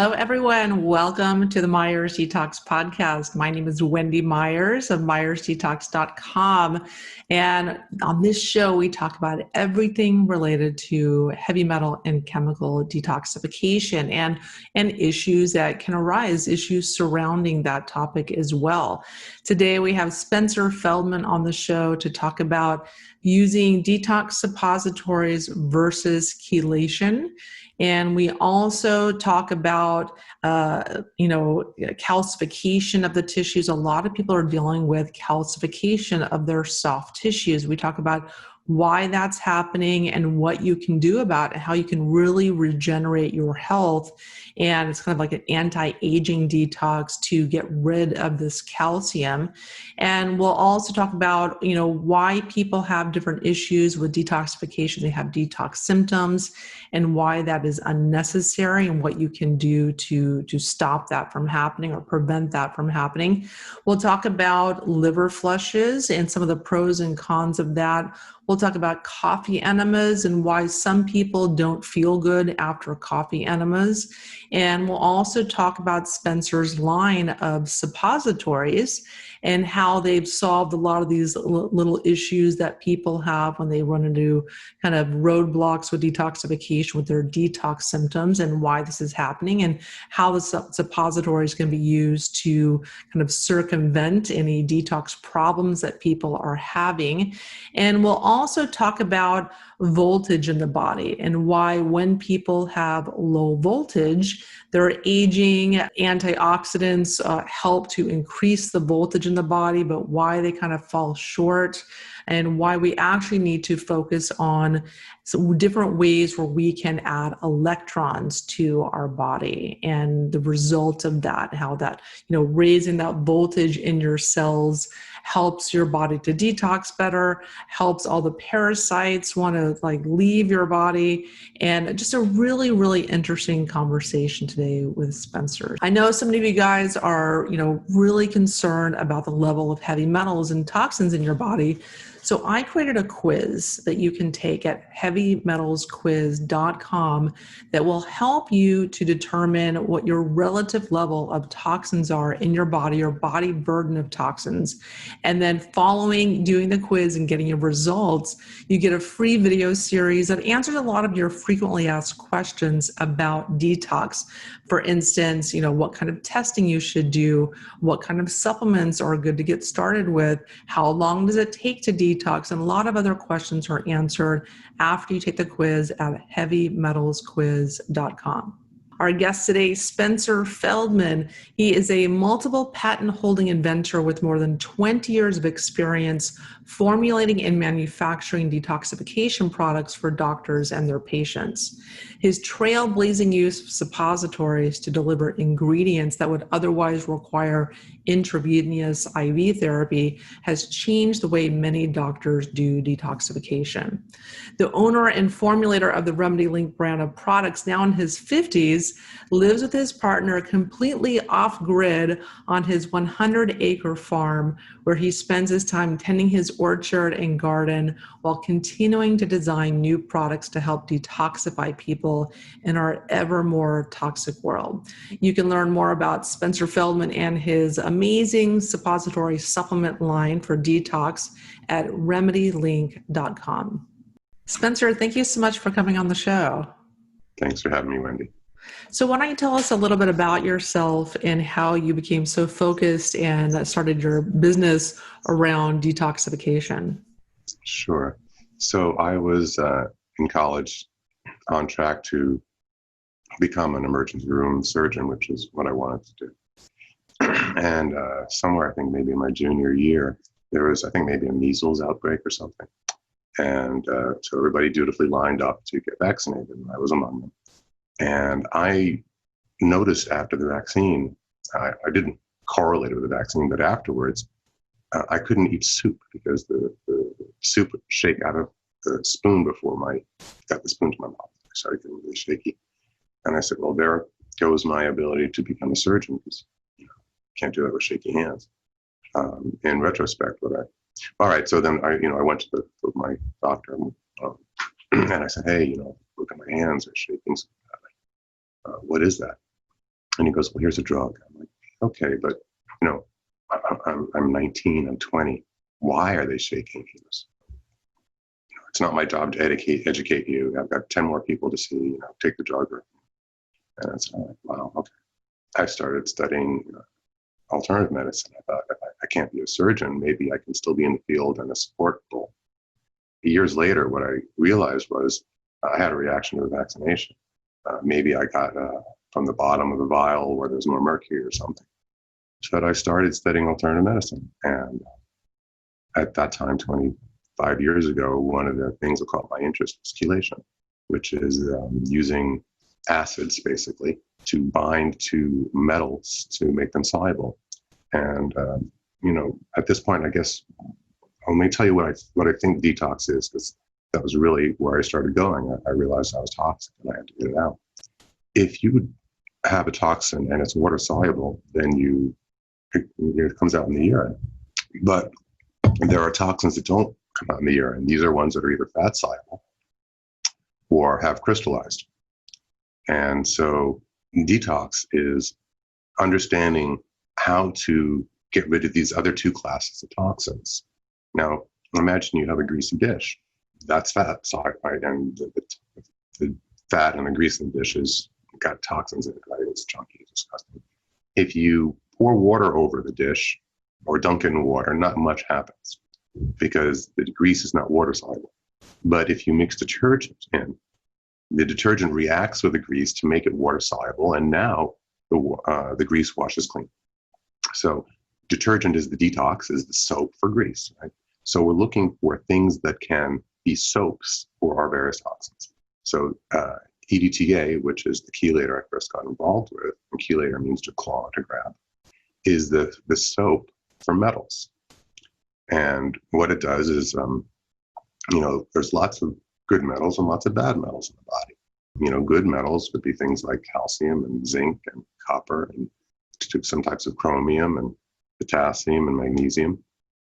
Hello, everyone. Welcome to the Myers Detox Podcast. My name is Wendy Myers of MyersDetox.com. And on this show, we talk about everything related to heavy metal and chemical detoxification and issues that can arise, issues surrounding that topic as well. Today, we have Spencer Feldman on the show to talk about using detox suppositories versus chelation. And we also talk about, calcification of the tissues. A lot of people are dealing with calcification of their soft tissues. We talk about why that's happening and what you can do about it, how you can really regenerate your health. And it's kind of like an anti-aging detox to get rid of this calcium. And we'll also talk about, why people have different issues with detoxification. They have detox symptoms and why that is unnecessary and what you can do to stop that from happening or prevent that from happening. We'll talk about liver flushes and some of the pros and cons of that. We'll talk about coffee enemas and why some people don't feel good after coffee enemas. And we'll also talk about Spencer's line of suppositories and how they've solved a lot of these little issues that people have when they run into kind of roadblocks with detoxification with their detox symptoms, and why this is happening and how the suppositories can be used to kind of circumvent any detox problems that people are having. And we'll also talk about voltage in the body and why when people have low voltage, their aging antioxidants help to increase the voltage in the body, but why they kind of fall short and why we actually need to focus on some different ways where we can add electrons to our body and the result of that, how that, raising that voltage in your cells helps your body to detox better, helps all the parasites want to leave your body, and just a really, really interesting conversation today with Spencer. I know some of you guys are, really concerned about the level of heavy metals and toxins in your body. So I created a quiz that you can take at heavymetalsquiz.com that will help you to determine what your relative level of toxins are in your body, your body burden of toxins. And then doing the quiz and getting your results, you get a free video series that answers a lot of your frequently asked questions about detox. For instance, what kind of testing you should do, what kind of supplements are good to get started with, how long does it take to detox, and a lot of other questions are answered after you take the quiz at heavymetalsquiz.com. Our guest today, Spencer Feldman. He is a multiple patent holding inventor with more than 20 years of experience formulating and manufacturing detoxification products for doctors and their patients. His trailblazing use of suppositories to deliver ingredients that would otherwise require intravenous IV therapy has changed the way many doctors do detoxification. The owner and formulator of the Remedylink brand of products, now in his 50s, lives with his partner completely off-grid on his 100-acre farm, where he spends his time tending his orchard and garden while continuing to design new products to help detoxify people in our ever more toxic world. You can learn more about Spencer Feldman and his amazing suppository supplement line for detox at Remedylink.com. Spencer, thank you so much for coming on the show. Thanks for having me, Wendy. So why don't you tell us a little bit about yourself and how you became so focused and started your business around detoxification? Sure. So I was in college on track to become an emergency room surgeon, which is what I wanted to do. And somewhere, I think maybe in my junior year, there was, I think, maybe a measles outbreak or something. And so everybody dutifully lined up to get vaccinated, and I was among them. And I noticed after the vaccine, I didn't correlate it with the vaccine, but afterwards, I couldn't eat soup because the soup would shake out of the spoon before got the spoon to my mouth. I started getting really shaky. And I said, well, there goes my ability to become a surgeon, because can't do that with shaky hands. In retrospect, all right, so then I went to my doctor and I said, hey, look at my hands are shaking so bad. What is that? And he goes, well, here's a drug. I'm like, okay, but you know, I'm 19, I'm 20. Why are they shaking? He goes, it's not my job to educate you. I've got 10 more people to see, take the drug. And it's like, wow, okay. I started studying alternative medicine. I thought, if I can't be a surgeon, maybe I can still be in the field and a support role. Years later, what I realized was I had a reaction to the vaccination. Maybe I got from the bottom of the vial where there's more mercury or something. So I started studying alternative medicine. And at that time, 25 years ago, one of the things that caught my interest was chelation, which is using acids basically to bind to metals to make them soluble. And, at this point, I guess, let me tell you what I think detox is, because that was really where I started going. I realized I was toxic and I had to get it out. If you have a toxin and it's water soluble, then it comes out in the urine. But there are toxins that don't come out in the urine. These are ones that are either fat soluble or have crystallized. And so detox is understanding how to get rid of these other two classes of toxins. Now, imagine you have a greasy dish. That's fat, right? And the fat and the grease in the dish has got toxins in it, right? It's chunky, it's disgusting. If you pour water over the dish or dunk it in water, not much happens because the grease is not water soluble. But if you mix detergent in, the detergent reacts with the grease to make it water soluble, and now the grease washes clean. So detergent is the detox, is the soap for grease, right? So we're looking for things that can be soaps for our various toxins. So EDTA, which is the chelator I first got involved with, and chelator means to claw, to grab, is the soap for metals. And what it does is, there's lots of good metals and lots of bad metals in the body. Good metals would be things like calcium and zinc and copper and some types of chromium and potassium and magnesium.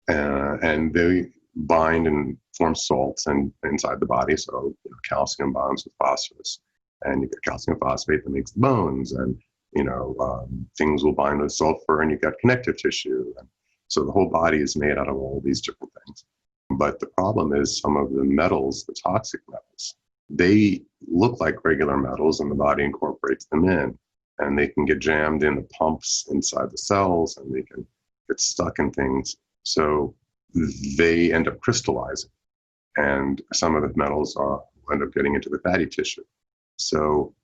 And they bind and form salts inside the body. So calcium bonds with phosphorus, and you get calcium phosphate that makes the bones, and things will bind with sulfur, and you got connective tissue. And so the whole body is made out of all these different things. But the problem is some of the metals, the toxic metals, they look like regular metals, and the body incorporates them in, and they can get jammed in the pumps inside the cells, and they can get stuck in things. So they end up crystallizing, and some of the metals end up getting into the fatty tissue. So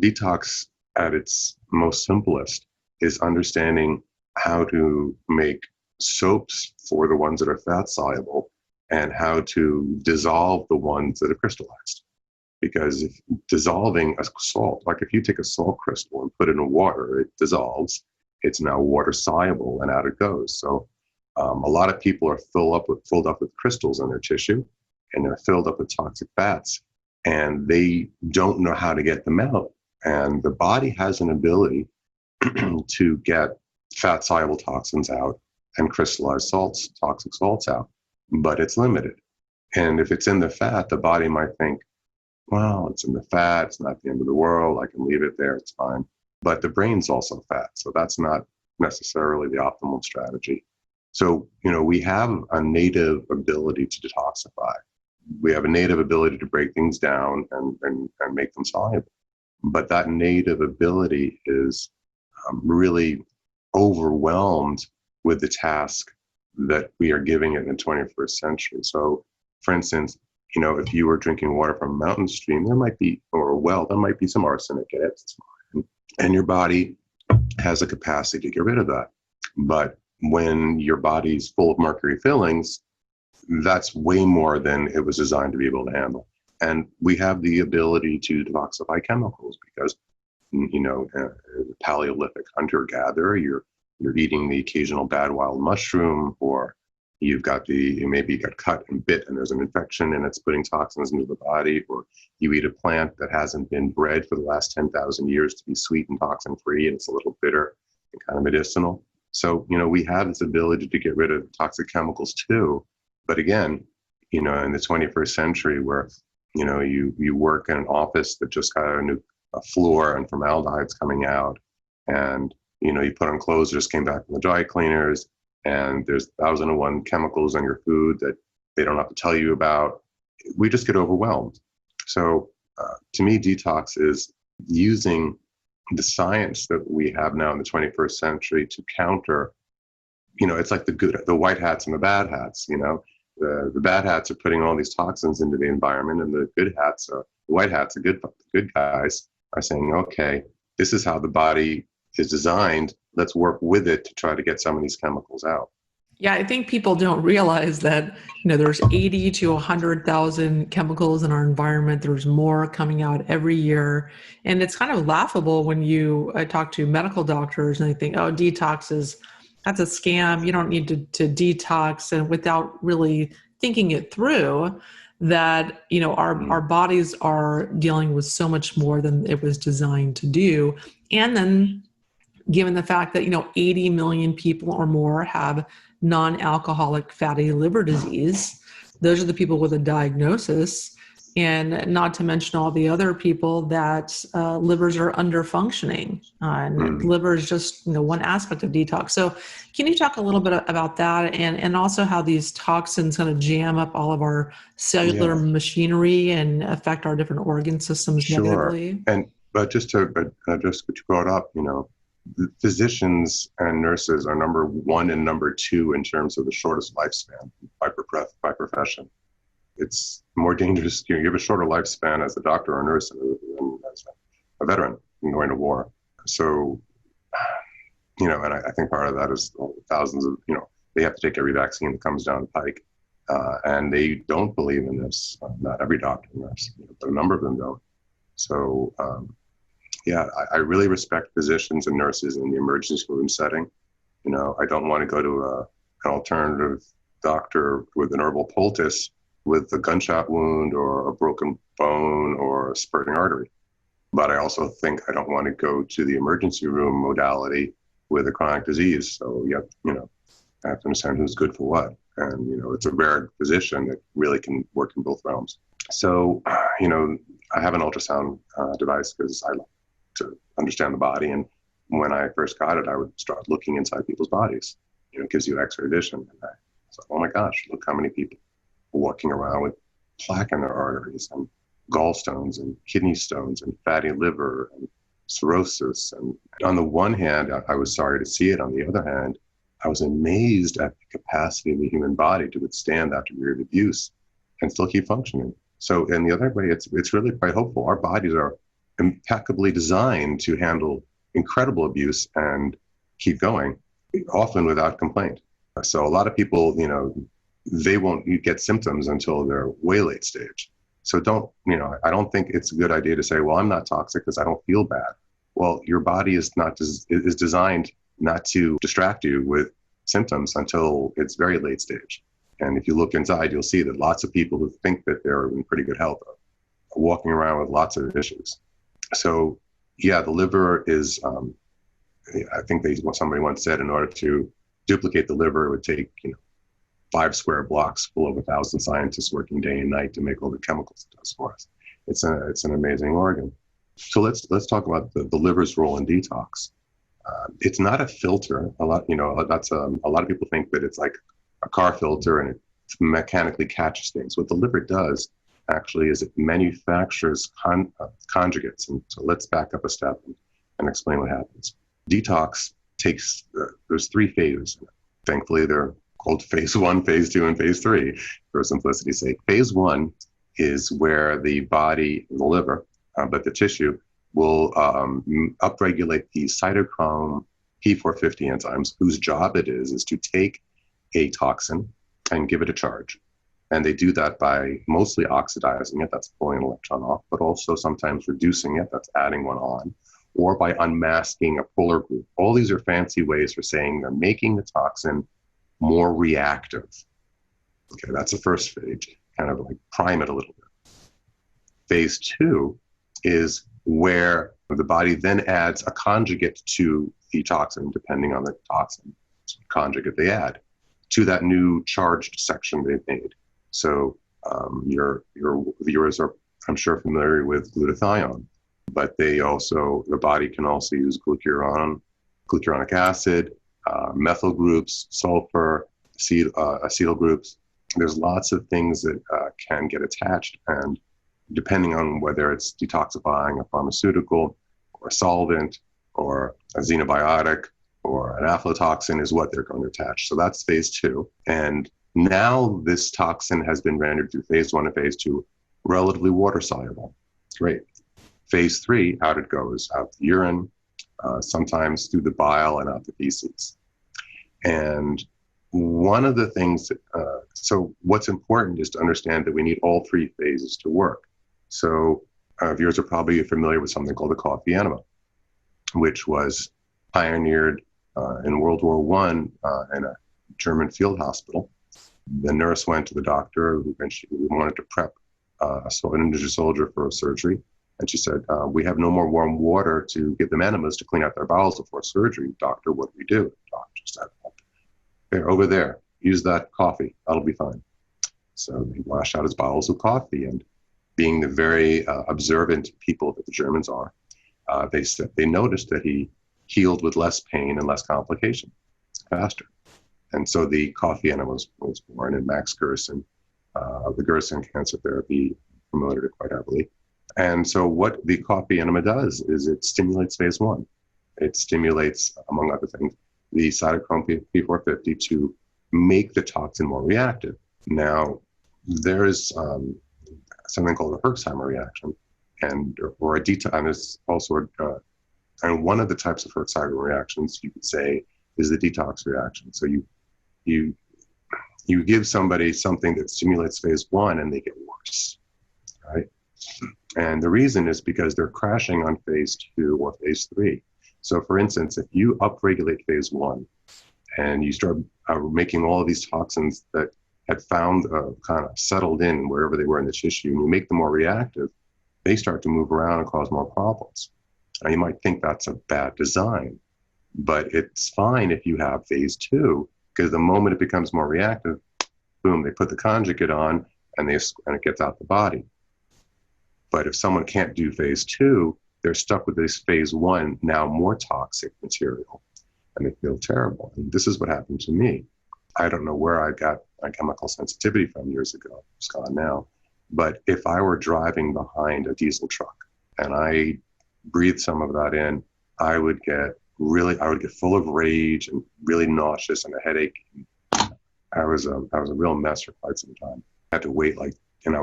detox at its most simplest is understanding how to make soaps for the ones that are fat soluble and how to dissolve the ones that are crystallized. Because if dissolving a salt, like if you take a salt crystal and put it in water, it dissolves. It's now water soluble, and out it goes. So a lot of people are filled up with crystals in their tissue, and they're filled up with toxic fats, and they don't know how to get them out. And the body has an ability to get fat soluble toxins out and crystallized salts, toxic salts out, but it's limited. And if it's in the fat, the body might think, well, it's in the fat, it's not the end of the world, I can leave it there, it's fine. But the brain's also fat, so that's not necessarily the optimal strategy. So, we have a native ability to detoxify. We have a native ability to break things down and make them soluble. But that native ability is really overwhelmed with the task that we are giving it in the 21st century. So, for instance, if you were drinking water from a mountain stream, there might be some arsenic in it, and your body has a capacity to get rid of that. But when your body's full of mercury fillings, that's way more than it was designed to be able to handle. And we have the ability to detoxify chemicals because, Paleolithic hunter-gatherer, you're eating the occasional bad wild mushroom, or maybe you got cut and bit and there's an infection and it's putting toxins into the body, or you eat a plant that hasn't been bred for the last 10,000 years to be sweet and toxin-free, and it's a little bitter and kind of medicinal. So, we have this ability to get rid of toxic chemicals too. But again, in the 21st century where, you work in an office that just got a new floor and formaldehyde's coming out, And, you put on clothes that just came back from the dry cleaners, and there's 1,001 chemicals in your food that they don't have to tell you about. We just get overwhelmed. So to me, detox is using the science that we have now in the 21st century to counter, it's like the white hats and the bad hats, the bad hats are putting all these toxins into the environment, and the white hats, the good guys are saying, okay, this is how the body is designed. Let's work with it to try to get some of these chemicals out. Yeah, I think people don't realize that, there's 80 to 100,000 chemicals in our environment. There's more coming out every year. And it's kind of laughable when I talk to medical doctors and they think, oh, that's a scam. You don't need to detox. And without really thinking it through, that, our bodies are dealing with so much more than it was designed to do. And then given the fact that, 80 million people or more have non-alcoholic fatty liver disease. Those are the people with a diagnosis, and not to mention all the other people that livers are under functioning. And liver is just one aspect of detox. So can you talk a little bit about that, and also how these toxins kind of jam up all of our cellular machinery and affect our different organ systems negatively? But just what you brought up, physicians and nurses are number one and number two in terms of the shortest lifespan by profession. It's more dangerous. You have a shorter lifespan as a doctor or a nurse than as a veteran going to war. So, and I think part of that is thousands of, they have to take every vaccine that comes down the pike. And they don't believe in this. Not every doctor and nurse, but a number of them don't. So, I really respect physicians and nurses in the emergency room setting. I don't want to go to an alternative doctor with an herbal poultice with a gunshot wound or a broken bone or a spurting artery. But I also think I don't want to go to the emergency room modality with a chronic disease. So, I have to understand who's good for what. And, it's a rare physician that really can work in both realms. So, I have an ultrasound device because I like to understand the body. And when I first got it, I would start looking inside people's bodies. It gives you X-ray vision. And I was like, oh my gosh, look how many people are walking around with plaque in their arteries and gallstones and kidney stones and fatty liver and cirrhosis. And on the one hand, I was sorry to see it. On the other hand, I was amazed at the capacity of the human body to withstand that degree of abuse and still keep functioning. So in the other way, it's really quite hopeful. Our bodies are impeccably designed to handle incredible abuse and keep going, often without complaint. So a lot of people, they won't get symptoms until they're way late stage. So I don't think it's a good idea to say, well, I'm not toxic because I don't feel bad. Well, your body is designed not to distract you with symptoms until it's very late stage. And if you look inside, you'll see that lots of people who think that they're in pretty good health are walking around with lots of issues. So, the liver is, I think somebody once said in order to duplicate the liver, it would take, 5 square blocks full of 1,000 scientists working day and night to make all the chemicals it does for us. It's an amazing organ. So let's talk about the liver's role in detox. It's not a filter. A lot of people think that it's like a car filter and it mechanically catches things. What the liver does actually is it manufactures conjugates. And so let's back up a step and explain what happens. Detox takes, there's 3 phases. Thankfully, they're called phase 1, phase 2, and phase 3, for simplicity's sake. Phase 1 is where the body, the liver, but the tissue will upregulate the cytochrome P450 enzymes, whose job it is to take a toxin and give it a charge. And they do that by mostly oxidizing it, that's pulling an electron off, but also sometimes reducing it, that's adding one on, or by unmasking a polar group. All these are fancy ways for saying they're making the toxin more reactive. Okay, that's the first phase, kind of like prime it a little bit. Phase 2 is where the body then adds a conjugate to the toxin, depending on the toxin conjugate they add, to that new charged section they've made. So your viewers are, I'm sure, familiar with glutathione. but the body can also use glucuronic acid, methyl groups, sulfur, acetyl groups. There's lots of things that can get attached, and depending on whether it's detoxifying a pharmaceutical or a solvent or a xenobiotic or an aflatoxin is what they're going to attach. So that's phase 2. And now this toxin has been rendered through phase 1 and phase 2 relatively water soluble. Great. Phase 3, out it goes, out the urine, sometimes through the bile and out the feces. And one of the things, so what's important is to understand that we need all 3 phases to work. So viewers are probably familiar with something called the coffee enema, which was pioneered in World War I in a German field hospital. The nurse went to the doctor who wanted to prep an injured soldier for a surgery. And she said, we have no more warm water to give them enemas to clean out their bowels before surgery. Doctor, what do we do? The doctor said, there, over there, use that coffee. That'll be fine. So he washed out his bowels with coffee, and being the very observant people that the Germans are, they noticed that he healed with less pain and less complication, faster. And so the coffee enema was born, and Max Gerson, the Gerson cancer therapy, promoted it quite heavily. And so what the coffee enema does is it stimulates phase 1. It stimulates, among other things, the cytochrome P450 to make the toxin more reactive. Now, there is something called a Herxheimer reaction, and there's also and one of the types of Herxheimer reactions you could say is the detox reaction. So you give somebody something that stimulates phase 1 and they get worse, right? And the reason is because they're crashing on phase 2 or phase 3. So for instance, if you upregulate phase 1 and you start making all of these toxins that had found kind of settled in wherever they were in the tissue, and you make them more reactive, they start to move around and cause more problems. Now you might think that's a bad design, but it's fine if you have phase 2, because the moment it becomes more reactive, boom, they put the conjugate on and it gets out the body. But if someone can't do phase 2, they're stuck with this phase 1, now more toxic material, and they feel terrible. And this is what happened to me. I don't know where I got my chemical sensitivity from years ago. It's gone now. But if I were driving behind a diesel truck and I breathed some of that in, I would get full of rage and really nauseous and a headache. I was a real mess for quite some time. I had to wait and I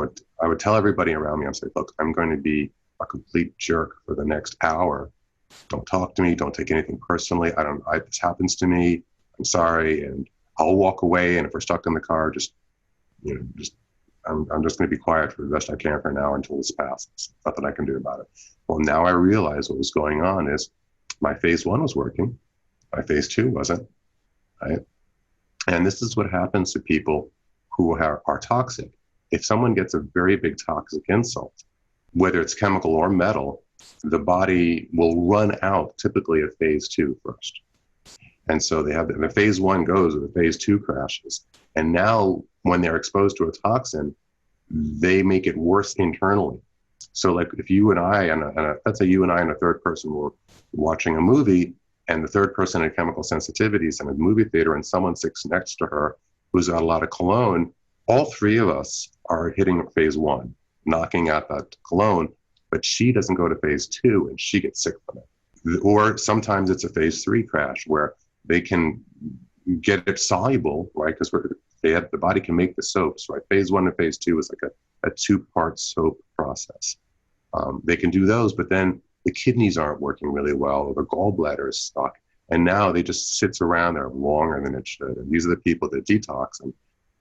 would tell everybody around me, I'd say, look, I'm going to be a complete jerk for the next hour. Don't talk to me. Don't take anything personally. This happens to me. I'm sorry. And I'll walk away. And if we're stuck in the car, I'm just going to be quiet for the best I can for an hour until this passes. Nothing I can do about it. Well, now I realize what was going on is my phase 1 was working. My phase 2 wasn't, right? And this is what happens to people who are toxic. If someone gets a very big toxic insult, whether it's chemical or metal, the body will run out typically at phase 2 first. And so the phase 1 goes, or the phase 2 crashes. And now when they're exposed to a toxin, they make it worse internally. So like if you and I, let's say you and I and a third person were watching a movie, and the third person had chemical sensitivities in a movie theater, and someone sits next to her who's got a lot of cologne, all 3 of us are hitting phase 1, knocking out that cologne, but she doesn't go to phase 2 and she gets sick from it. Or sometimes it's a phase 3 crash where they can get it soluble, right? Because the body can make the soaps, right? Phase 1 and phase 2 is like a 2-part soap process. They can do those, but then the kidneys aren't working really well, or the gallbladder is stuck. And now they just sits around there longer than it should. And these are the people that detox. And,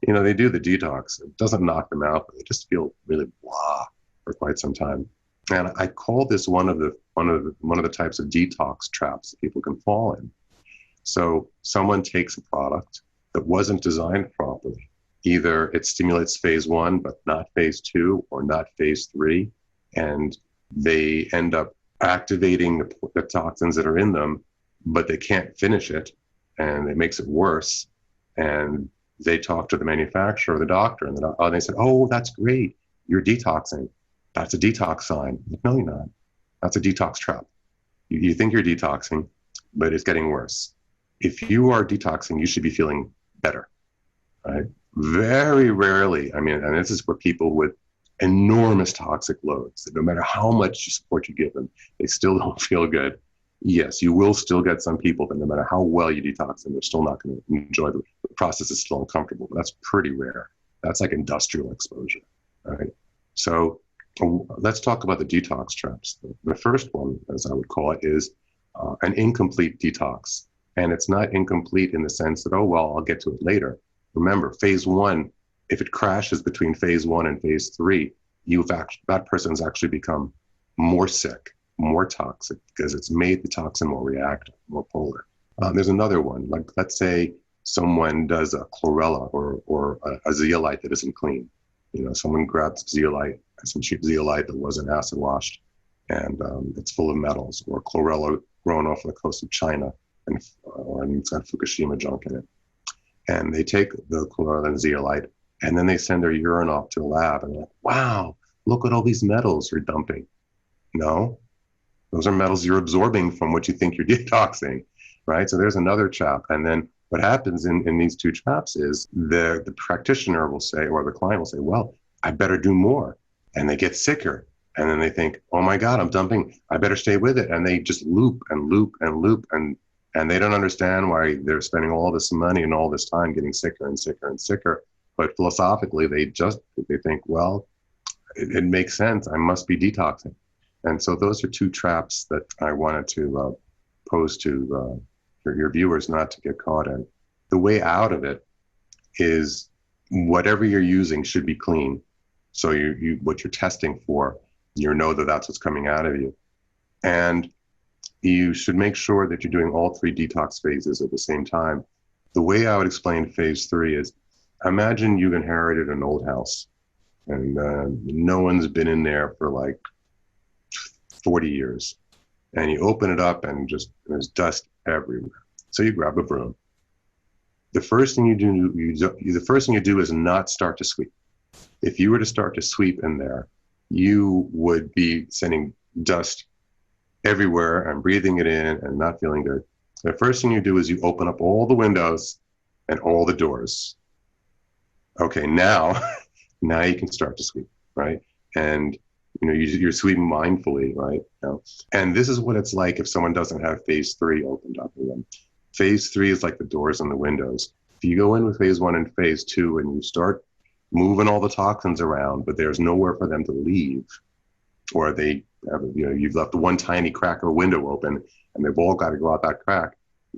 they do the detox. It doesn't knock them out, but they just feel really blah for quite some time. And I call this one of the types of detox traps that people can fall in. So someone takes a product that wasn't designed properly. Either it stimulates phase 1, but not phase 2 or not phase 3. And they end up activating the toxins that are in them, but they can't finish it. And it makes it worse. And they talk to the manufacturer or the doctor, and they said, oh, that's great. You're detoxing. That's a detox sign. No, you're not. That's a detox trap. You think you're detoxing, but it's getting worse. If you are detoxing, you should be feeling better, right? Very rarely, I mean, and this is for people with enormous toxic loads, that no matter how much support you give them, they still don't feel good. Yes, you will still get some people that no matter how well you detox them, they're still not going to enjoy the process, is still uncomfortable. But that's pretty rare. That's like industrial exposure, right? So let's talk about the detox traps. The first one, as I would call it, is an incomplete detox. And it's not incomplete in the sense that, oh, well, I'll get to it later. Remember, phase one, if it crashes between phase one and phase three, that person's actually become more sick, more toxic, because it's made the toxin more reactive, more polar. There's another one, like let's say someone does a chlorella or a zeolite that isn't clean. You know, someone grabs zeolite, some cheap zeolite that wasn't acid washed, and it's full of metals, or chlorella grown off the coast of China, and it's got Fukushima junk in it. And they take the chlorella and zeolite, and then they send their urine off to a lab, and they're like, wow, look at all these metals you're dumping. No, those are metals you're absorbing from what you think you're detoxing, right? So there's another trap. And then what happens in these two traps is the practitioner will say, or the client will say, well, I better do more. And they get sicker. And then they think, oh my God, I'm dumping, I better stay with it. And they just loop and loop and loop. And they don't understand why they're spending all this money and all this time getting sicker and sicker and sicker. But philosophically, they think, well, it makes sense. I must be detoxing. And so those are two traps that I wanted to pose to your viewers not to get caught in. The way out of it is whatever you're using should be clean. So what you're testing for, you know that's what's coming out of you. And you should make sure that you're doing all three detox phases at the same time. The way I would explain phase three is, imagine you've inherited an old house and no one's been in there for like 40 years. And you open it up and there's dust everywhere. So you grab a broom. The first thing you do is not start to sweep. If you were to start to sweep in there, you would be sending dust everywhere and breathing it in and not feeling good. The first thing you do is you open up all the windows and all the doors. Okay, now you can start to sweep, right? And you're sweeping mindfully, right? And this is what it's like if someone doesn't have phase three opened up in them. Phase three is like the doors and the windows. If you go in with phase one and phase two and you start moving all the toxins around, but there's nowhere for them to leave, or you've left the one tiny crack of a window open and they've all got to go out that crack,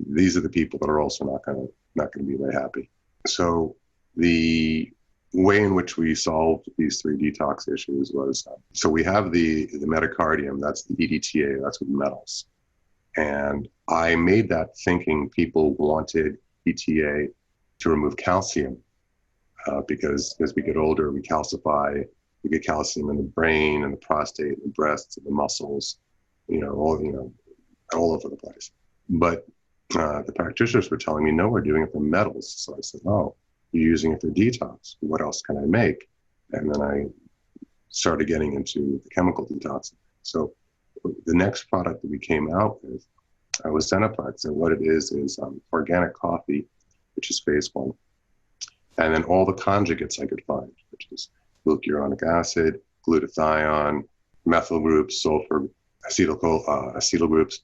these are the people that are also not going to be very happy. So the way in which we solved these three detox issues was, so we have the metacardium, that's the EDTA, that's with metals. And I made that thinking people wanted ETA to remove calcium because as we get older, we calcify, we get calcium in the brain and the prostate, the breasts, the muscles, all over the place. But the practitioners were telling me, no, we're doing it for metals. So I said, oh, you're using it for detox. What else can I make? And then I started getting into the chemical detox. So the next product that we came out with was Zenaplex. And what it is organic coffee, which is phase one. And then all the conjugates I could find, which is glucuronic acid, glutathione, methyl groups, sulfur, acetyl groups,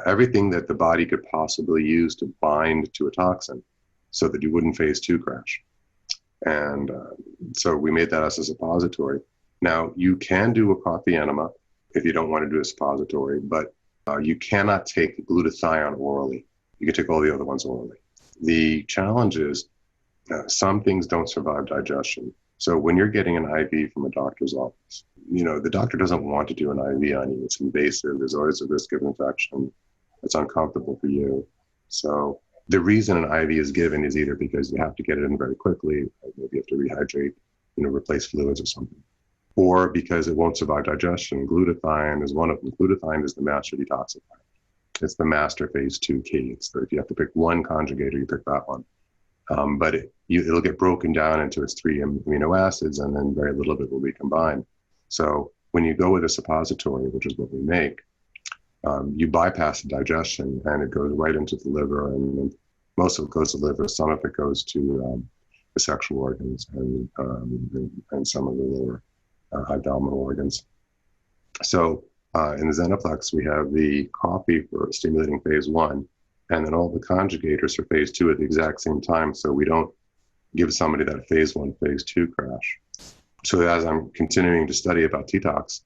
everything that the body could possibly use to bind to a toxin so that you wouldn't phase two crash. And so we made that as a suppository. Now, you can do a coffee enema if you don't want to do a suppository, but you cannot take glutathione orally. You can take all the other ones orally. The challenge is some things don't survive digestion. So when you're getting an IV from a doctor's office, the doctor doesn't want to do an IV on you. It's invasive. There's always a risk of infection. It's uncomfortable for you. So the reason an IV is given is either because you have to get it in very quickly, maybe you have to rehydrate, replace fluids or something, or because it won't survive digestion. Glutathione is one of them. Glutathione is the master detoxifier. It's the master phase two key. If you have to pick one conjugator, you pick that one. But it'll get broken down into its three amino acids, and then very little of it will be combined. So when you go with a suppository, which is what we make, you bypass the digestion and it goes right into the liver, and most of it goes to the liver. Some of it goes to the sexual organs and some of the lower abdominal organs. So in the Xenoplex, we have the coffee for stimulating phase 1, and then all the conjugators for phase 2 at the exact same time, so we don't give somebody that phase 1, phase 2 crash. So as I'm continuing to study about detox,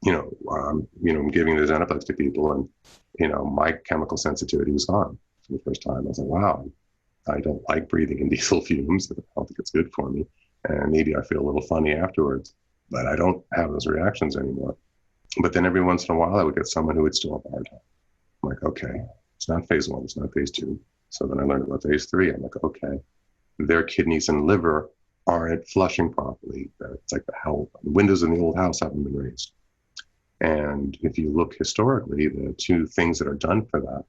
I'm giving the Xenoplex to people, and my chemical sensitivity was gone for the first time. I was like, wow, I don't like breathing in diesel fumes. I don't think it's good for me, and maybe I feel a little funny afterwards, but I don't have those reactions anymore. But then every once in a while, I would get someone who would still have a hard time. I'm like, okay, it's not phase 1, it's not phase 2. So then I learned about phase 3. I'm like, okay, their kidneys and liver aren't flushing properly. It's like the windows in the old house haven't been raised. And if you look historically, the two things that are done for that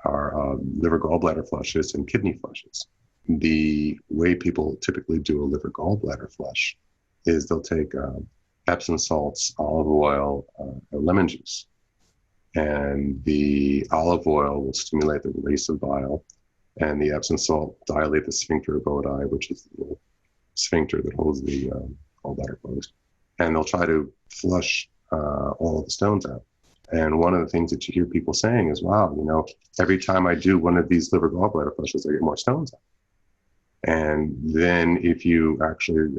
are liver-gallbladder flushes and kidney flushes. The way people typically do a liver-gallbladder flush is they'll take Epsom salts, olive oil, and lemon juice. And the olive oil will stimulate the release of bile, and the Epsom salt dilate the sphincter of Oddi, which is the little sphincter that holds the gallbladder closed. And they'll try to flush all of the stones out. And one of the things that you hear people saying is, wow, every time I do one of these liver gallbladder flushes, I get more stones out. And then if you actually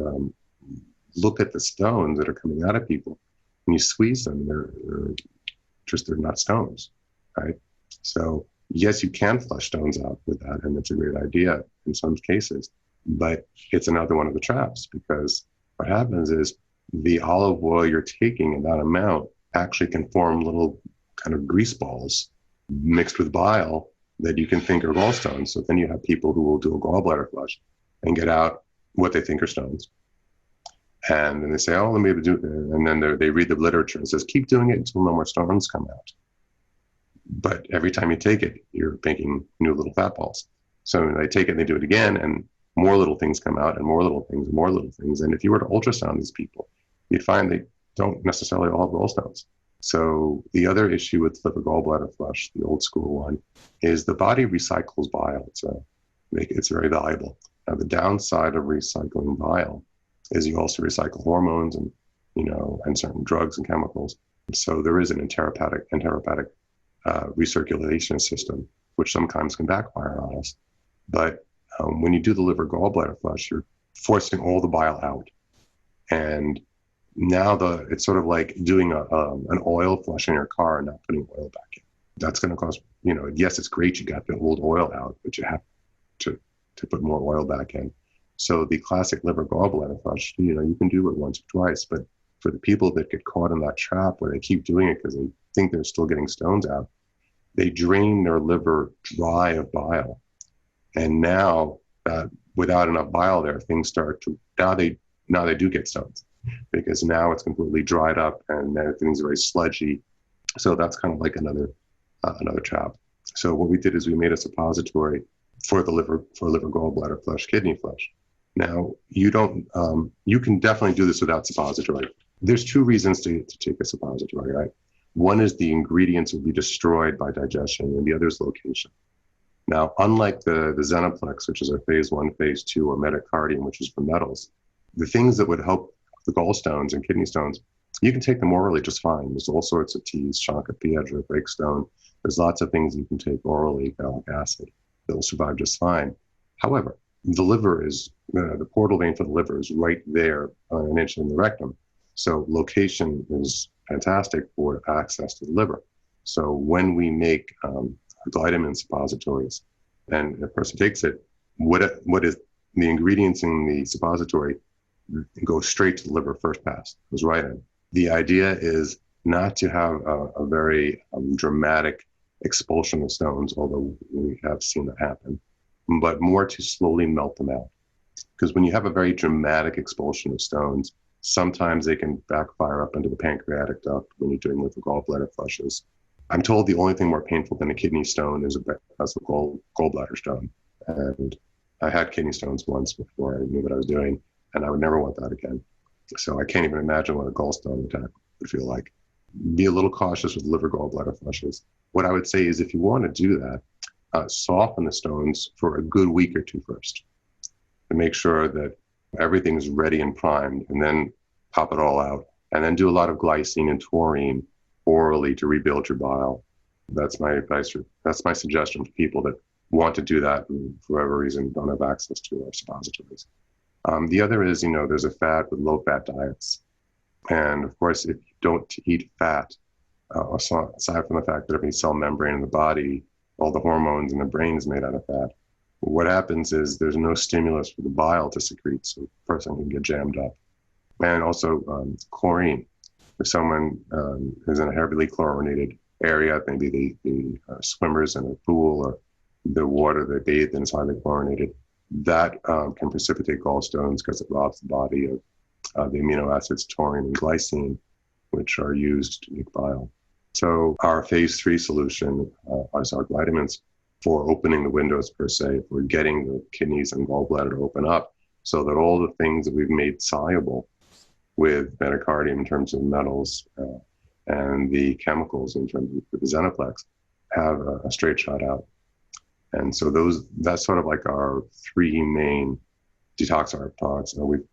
look at the stones that are coming out of people, and you squeeze them, they're not stones, right? So yes, you can flush stones out with that, and it's a great idea in some cases, but it's another one of the traps, because what happens is the olive oil you're taking in that amount actually can form little kind of grease balls mixed with bile that you can think are gallstones. So then you have people who will do a gallbladder flush and get out what they think are stones. And then they say, oh, let me do it. And then they read the literature and says, keep doing it until no more stones come out. But every time you take it, you're making new little fat balls. So they take it and they do it again, and more little things come out, and more little things, and more little things. And if you were to ultrasound these people, you'd find they don't necessarily all have gallstones. So the other issue with liver gallbladder flush, the old school one, is the body recycles bile. It's very valuable. Now, the downside of recycling bile is you also recycle hormones and certain drugs and chemicals. So there is an enteropatic recirculation system, which sometimes can backfire on us. But when you do the liver gallbladder flush, you're forcing all the bile out. And now it's sort of like doing an oil flush in your car and not putting oil back in. That's going to cause, yes, it's great you got the old oil out, but you have to put more oil back in. So the classic liver gallbladder flush, you can do it once or twice, but for the people that get caught in that trap where they keep doing it because they think they're still getting stones out, they drain their liver dry of bile. And now, without enough bile there, things start to, now they do get stones, because now it's completely dried up and everything's very sludgy. So that's kind of like another trap. So what we did is we made a suppository for liver gallbladder flush, kidney flush. Now, you can definitely do this without suppository. There's two reasons to take a suppository, right? One is the ingredients will be destroyed by digestion, and the other is location. Now, unlike the Xenoplex, which is our phase 1, phase 2, or metacardium, which is for metals, the things that would help the gallstones and kidney stones, you can take them orally just fine. There's all sorts of teas, Chanca-Piedra, breakstone. There's lots of things you can take orally, gallic acid, that will survive just fine. However, the liver is, the portal vein for the liver is right there, an inch in the rectum. So location is fantastic for access to the liver. So when we make glytamine suppositories and a person takes it, what is the ingredients in the suppository go straight to the liver first pass, goes right in. The idea is not to have a very dramatic expulsion of stones, although we have seen that happen, but more to slowly melt them out. Because when you have a very dramatic expulsion of stones, sometimes they can backfire up into the pancreatic duct when you're doing liver gallbladder flushes. I'm told the only thing more painful than a kidney stone is a gallbladder stone. And I had kidney stones once before I knew what I was doing, and I would never want that again. So I can't even imagine what a gallstone attack would feel like. Be a little cautious with liver-gallbladder flushes. What I would say is if you want to do that, soften the stones for a good week or two first to make sure that everything's ready and primed, and then pop it all out. And then do a lot of glycine and taurine orally to rebuild your bile. That's my advice. That's my suggestion for people that want to do that and for whatever reason don't have access to our suppositories. The other is, there's a fad with low-fat diets. And of course, if you don't eat fat, aside from the fact that every cell membrane in the body, all the hormones in the brain is made out of fat, what happens is there's no stimulus for the bile to secrete, so the person can get jammed up. And also chlorine. If someone is in a heavily chlorinated area, maybe the swimmers in a pool or the water they bathe in is highly chlorinated, that can precipitate gallstones because it robs the body of the amino acids taurine and glycine, which are used to make bile. So our phase 3 solution is our vitamins for opening the windows per se, for getting the kidneys and gallbladder to open up so that all the things that we've made soluble with metacardium in terms of metals and the chemicals in terms of the xenoplex have a straight shot out. And so that's sort of like our 3 main detoxifier products. And we've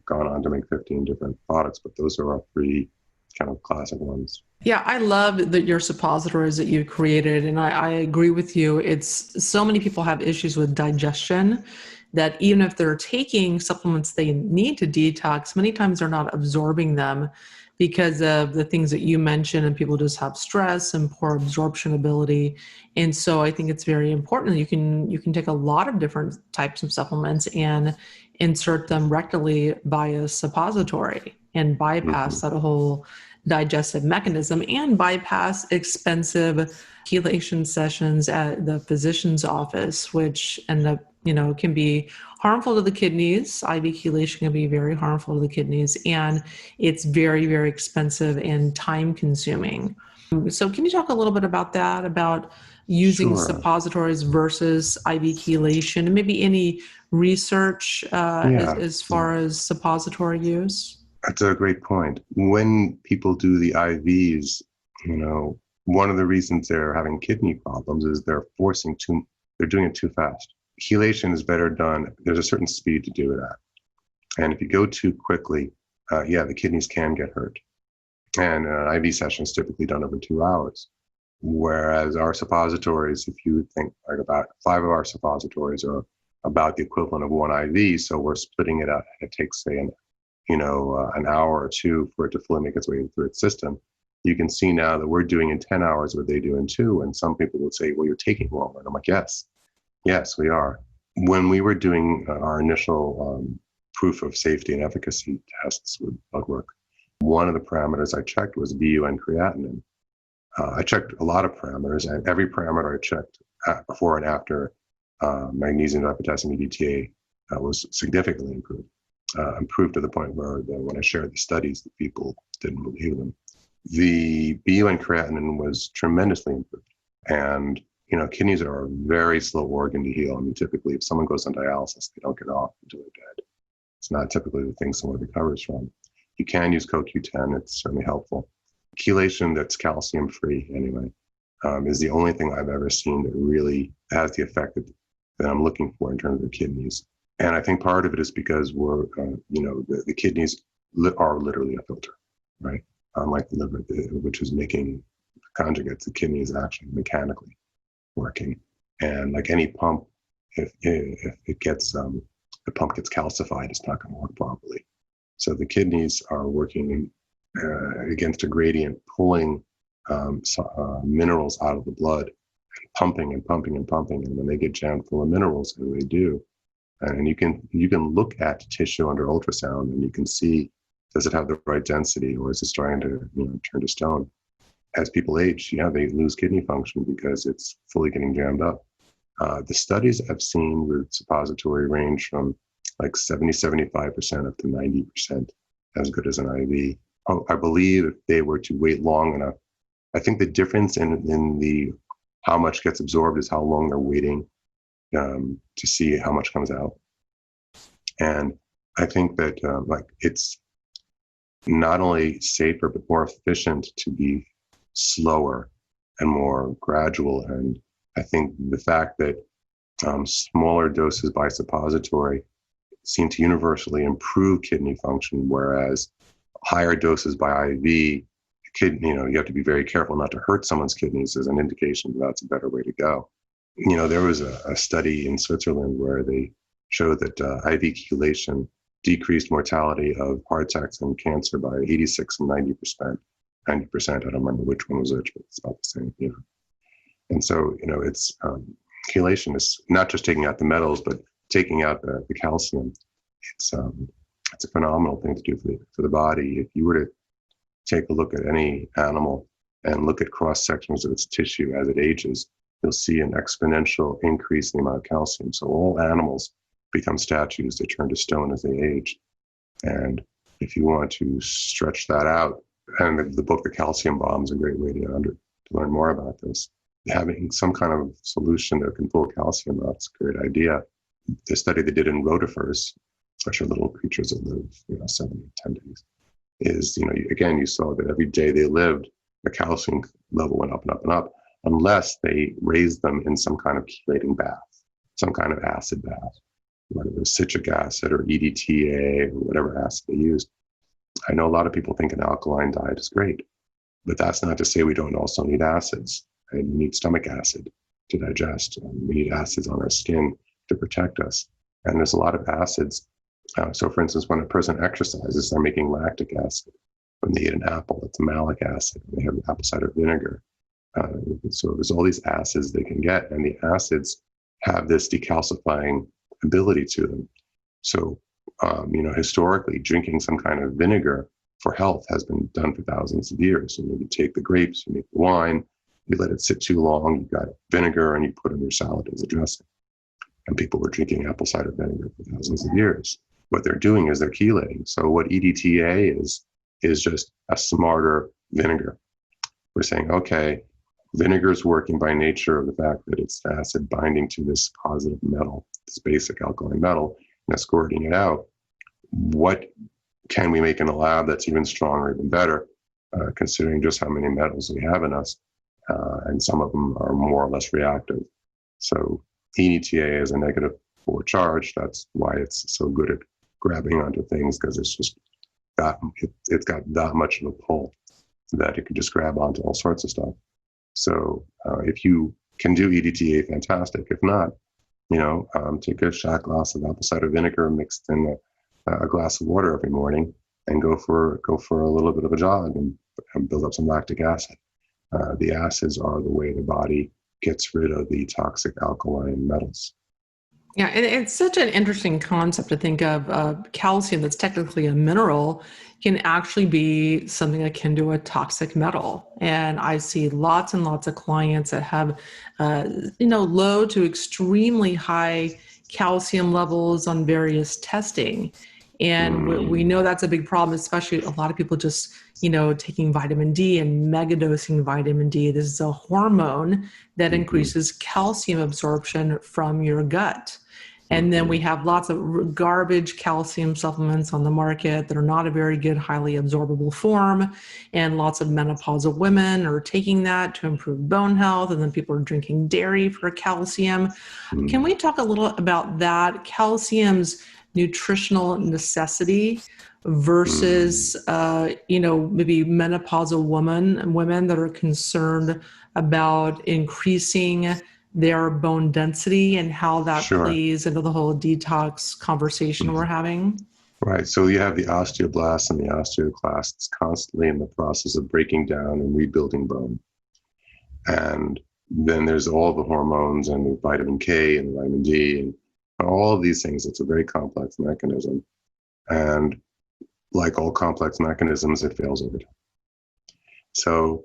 gone on to make 15 different products, but those are our 3 kind of classic ones. Yeah, I love that your suppositories that you created, and I agree with you. It's so many people have issues with digestion that even if they're taking supplements they need to detox, many times they're not absorbing them because of the things that you mentioned, and people just have stress and poor absorption ability. And so I think it's very important. You can take a lot of different types of supplements and insert them rectally via suppository and bypass that whole digestive mechanism and bypass expensive chelation sessions at the physician's office, which end up, can be harmful to the kidneys. IV chelation can be very harmful to the kidneys, and it's very, very expensive and time consuming. So can you talk a little bit about that, about using suppositories versus IV chelation, and maybe any research as far as suppository use? That's a great point. When people do the IVs, one of the reasons they're having kidney problems is they're doing it too fast. Chelation is better done. There's a certain speed to do it at. And if you go too quickly, the kidneys can get hurt. And an IV session is typically done over 2 hours. Whereas our suppositories, if you think like about 5 of our suppositories are about the equivalent of 1 IV, so we're splitting it out. It takes, say, an hour or 2 for it to fully make its way through its system. You can see now that we're doing in 10 hours what they do in 2. And some people would say, well, you're taking longer. And I'm like, yes, we are. When we were doing our initial proof of safety and efficacy tests with blood work, one of the parameters I checked was BUN creatinine. I checked a lot of parameters, and every parameter I checked before and after magnesium, potassium, EDTA was significantly improved. Improved to the point where when I shared the studies, the people didn't believe them. The BUN creatinine was tremendously improved. And, kidneys are a very slow organ to heal. I mean, typically, if someone goes on dialysis, they don't get off until they're dead. It's not typically the thing someone recovers from. You can use CoQ10. It's certainly helpful. Chelation that's calcium-free, anyway, is the only thing I've ever seen that really has the effect that I'm looking for in terms of the kidneys. And I think part of it is because we're, the kidneys are literally a filter, right? Unlike the liver, which is making conjugates, the kidney is actually mechanically working. And like any pump, if it gets, the pump gets calcified, it's not going to work properly. So the kidneys are working against a gradient, pulling minerals out of the blood, and pumping and pumping and pumping. And when they get jammed full of minerals, and they do, and you can look at tissue under ultrasound, and you can see, does it have the right density, or is it starting to turn to stone? As people age, they lose kidney function because it's fully getting jammed up. The studies I've seen with suppository range from like 70-75% up to 90% as good as an IV. I believe if they were to wait long enough, I think the difference in the how much gets absorbed is how long they're waiting to see how much comes out. And I think that not only safer, but more efficient to be slower and more gradual. And I think the fact that smaller doses by suppository seem to universally improve kidney function, whereas higher doses by IV, you have to be very careful not to hurt someone's kidneys as an indication that that's a better way to go. There was a study in Switzerland where they showed that IV chelation decreased mortality of heart attacks and cancer by 86 and 90%. 90%, I don't remember which one was which, but it's about the same, And so, it's chelation is not just taking out the metals, but taking out the calcium. It's a phenomenal thing to do for the body. If you were to take a look at any animal and look at cross sections of its tissue as it ages, you'll see an exponential increase in the amount of calcium. So all animals become statues. They turn to stone as they age. And if you want to stretch that out, and the book, The Calcium Bomb, is a great way to learn more about this. Having some kind of solution that can pull calcium out is a great idea. The study they did in rotifers, which are little creatures that live 7 to 10 days, is, again, you saw that every day they lived, the calcium level went up and up and up, unless they raised them in some kind of chelating bath, some kind of acid bath, whether it was citric acid or EDTA or whatever acid they used. I know a lot of people think an alkaline diet is great, but that's not to say we don't also need acids. And we need stomach acid to digest. And we need acids on our skin to protect us. And there's a lot of acids. So for instance, when a person exercises, they're making lactic acid. When they eat an apple, it's malic acid. When they have apple cider vinegar. So there's all these acids they can get, and the acids have this decalcifying ability to them. So, historically, drinking some kind of vinegar for health has been done for thousands of years. So you take the grapes, you make the wine, you let it sit too long, you got vinegar, and you put in your salad as a dressing. And people were drinking apple cider vinegar for thousands of years. What they're doing is they're chelating. So what EDTA is just a smarter vinegar. We're saying, okay, vinegar is working by nature of the fact that it's acid binding to this positive metal, this basic alkaline metal, and escorting it out. What can we make in a lab that's even stronger, even better, considering just how many metals we have in us? And some of them are more or less reactive. So EDTA is a negative 4 charge. That's why it's so good at grabbing onto things, because it's got that much of a pull that it can just grab onto all sorts of stuff. So if you can do EDTA, fantastic. If not, take a shot glass of apple cider vinegar mixed in a glass of water every morning, and go for a little bit of a jog and build up some lactic acid. The acids are the way the body gets rid of the toxic alkaline metals. Yeah, and it's such an interesting concept to think of. Calcium, that's technically a mineral, can actually be something akin to a toxic metal. And I see lots and lots of clients that have, low to extremely high calcium levels on various testing. And we know that's a big problem, especially a lot of people just, taking vitamin D and megadosing vitamin D. This is a hormone that increases calcium absorption from your gut. And then we have lots of garbage calcium supplements on the market that are not a very good, highly absorbable form. And lots of menopausal women are taking that to improve bone health. And then people are drinking dairy for calcium. Can we talk a little about that? Calcium's nutritional necessity versus, maybe menopausal women that are concerned about increasing their bone density and how that plays into the whole detox conversation we're having? Right. So you have the osteoblasts and the osteoclasts constantly in the process of breaking down and rebuilding bone. And then there's all the hormones and the vitamin K and the vitamin D and all of these things. It's a very complex mechanism. And like all complex mechanisms, it fails over time. So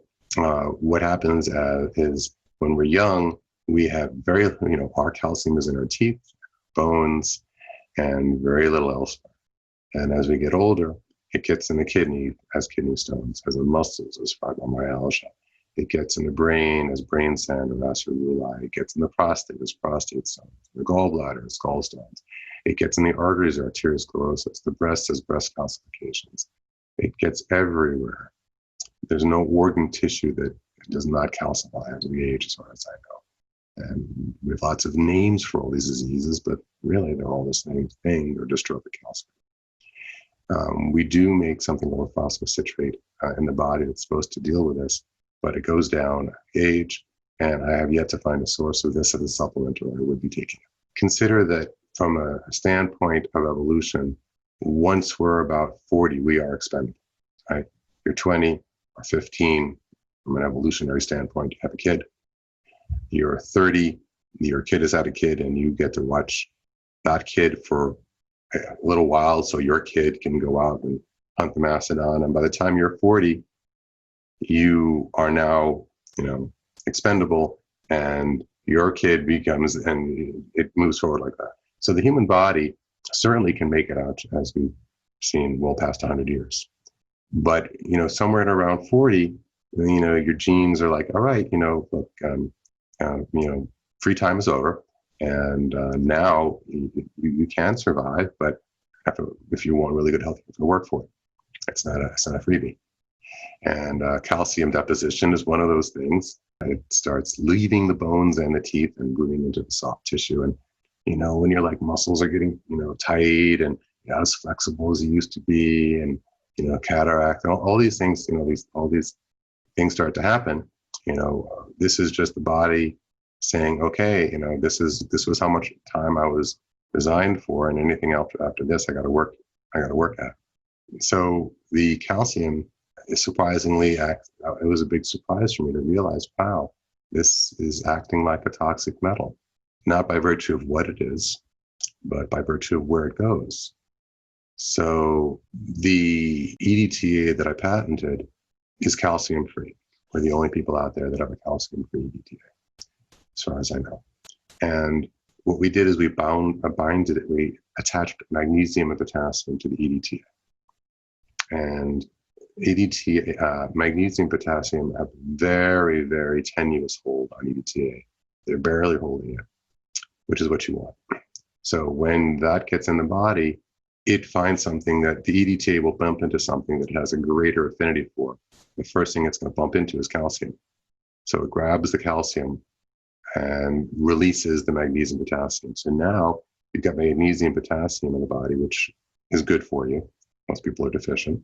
what happens is when we're young, we have our calcium is in our teeth, bones, and very little else. And as we get older, it gets in the kidney as kidney stones, as the muscles, as fibromyalgia. It gets in the brain as brain sand or vascular. It gets in the prostate as prostate stones, the gallbladder as gallstones. It gets in the arteries or arteriosclerosis, the breast as breast calcifications. It gets everywhere. There's no organ tissue that does not calcify as we age, as far as I know. And we have lots of names for all these diseases, but really they're all the same thing. They're dystrophic calcium. We do make something called phosphocitrate in the body that's supposed to deal with this, but it goes down age, and I have yet to find a source of this as a supplement, or I would be taking it. Consider that from a standpoint of evolution, once we're about 40, we are expendable, right? You're 20 or 15, from an evolutionary standpoint, you have a kid. You're 30, your kid has had a kid, and you get to watch that kid for a little while so your kid can go out and hunt the mastodon. And by the time you're 40, you are now, expendable, and your kid becomes, and it moves forward like that. So the human body certainly can make it out, as we've seen, well past 100 years. But, somewhere at around 40, your genes are like, all right, look, free time is over. And now you can survive, but if you want really good health, you have to work for it. It's not a freebie. And calcium deposition is one of those things. It starts leaving the bones and the teeth and moving into the soft tissue. And, when your muscles are getting, tight and not as flexible as you used to be, and, cataract and all these things, all these things start to happen. This is just the body saying, okay, this was how much time I was designed for, and anything else after this, I got to work at. So the calcium is surprisingly, it was a big surprise for me to realize, wow, this is acting like a toxic metal, not by virtue of what it is, but by virtue of where it goes. So the EDTA that I patented is calcium free. We're the only people out there that have a calcium free EDTA, as far as I know. And what we did is we we attached magnesium and potassium to the EDTA. And EDTA, magnesium, potassium have very, very tenuous hold on EDTA. They're barely holding it, which is what you want. So when that gets in the body, it finds something that the EDTA will bump into something that it has a greater affinity for. The first thing it's going to bump into is calcium. So it grabs the calcium and releases the magnesium, potassium. So now you've got magnesium, potassium in the body, which is good for you. Most people are deficient.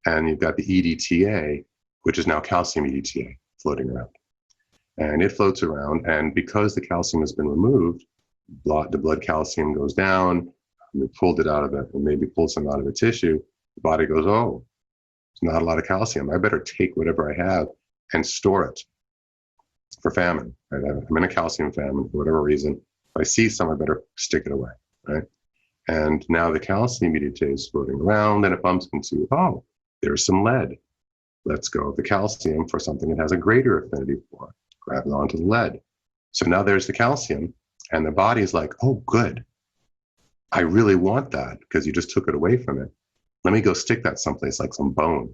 And you've got the EDTA, which is now calcium EDTA, floating around. And it floats around, and because the calcium has been removed, the blood calcium goes down. We pulled it out of it, and maybe pulled some out of the tissue. The body goes, oh, there's not a lot of calcium. I better take whatever I have and store it for famine. Right? I'm in a calcium famine for whatever reason. If I see some, I better stick it away, right? And now the calcium EDTA is floating around, and it bumps into, oh, there's some lead. Let's go with the calcium for something it has a greater affinity for. Grabs onto the lead. So now there's the calcium, and the body's like, oh, good. I really want that because you just took it away from it. Let me go stick that someplace like some bone.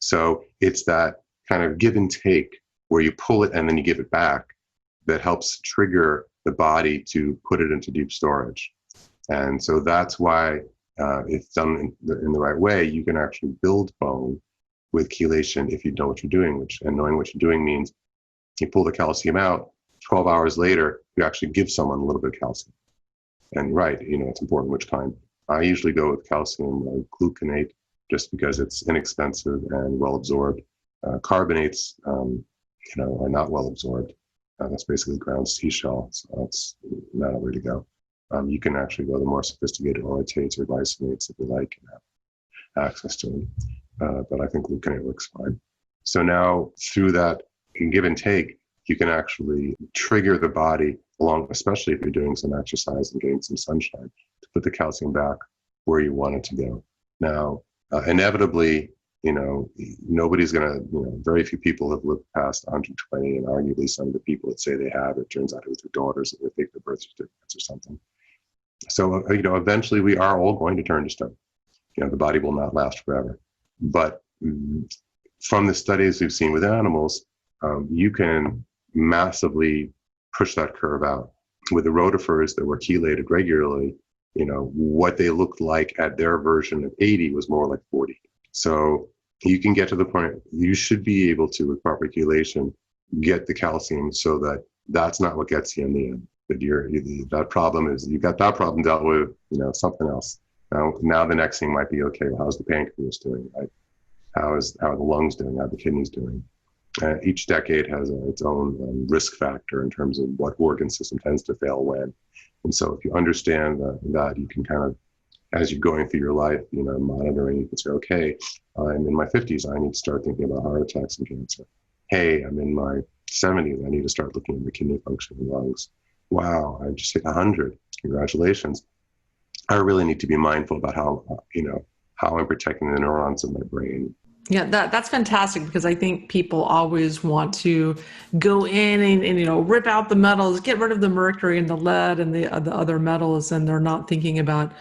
So it's that kind of give and take where you pull it and then you give it back that helps trigger the body to put it into deep storage. And so that's why if done in the right way, you can actually build bone with chelation if you know what you're doing, and knowing what you're doing means you pull the calcium out, 12 hours later, you actually give someone a little bit of calcium. And right, it's important which kind. I usually go with calcium gluconate just because it's inexpensive and well absorbed. Carbonates, are not well absorbed. That's basically ground seashell, so that's not a way to go. You can actually go the more sophisticated orotates or glycinates if you like and have access to them. But I think gluconate works fine. So now through that give and take, you can actually trigger the body along, especially if you're doing some exercise and getting some sunshine, to put the calcium back where you want it to go. Now, inevitably, nobody's going to, very few people have lived past 120, and arguably some of the people that say they have, it turns out it was their daughters that they take their birth certificates or something. So, eventually we are all going to turn to stone. The body will not last forever. But from the studies we've seen with animals, you can massively push that curve out. With the rotifers that were chelated regularly, what they looked like at their version of 80 was more like 40. So you can get to the point, you should be able to, with proper chelation, get the calcium so that that's not what gets you in the end. That that problem is, you got that problem dealt with, something else. Now the next thing might be, okay, well, how's the pancreas doing? Right? How are the lungs doing? How are the kidneys doing? Each decade has its own risk factor in terms of what organ system tends to fail when. And so if you understand that, you can kind of, as you're going through your life, monitoring, you can say, okay, I'm in my 50s, I need to start thinking about heart attacks and cancer. Hey, I'm in my 70s, I need to start looking at the kidney function and lungs. Wow, I just hit 100. Congratulations. I really need to be mindful about how I'm protecting the neurons of my brain. Yeah, that's fantastic, because I think people always want to go in and rip out the metals, get rid of the mercury and the lead and the other metals, and they're not thinking about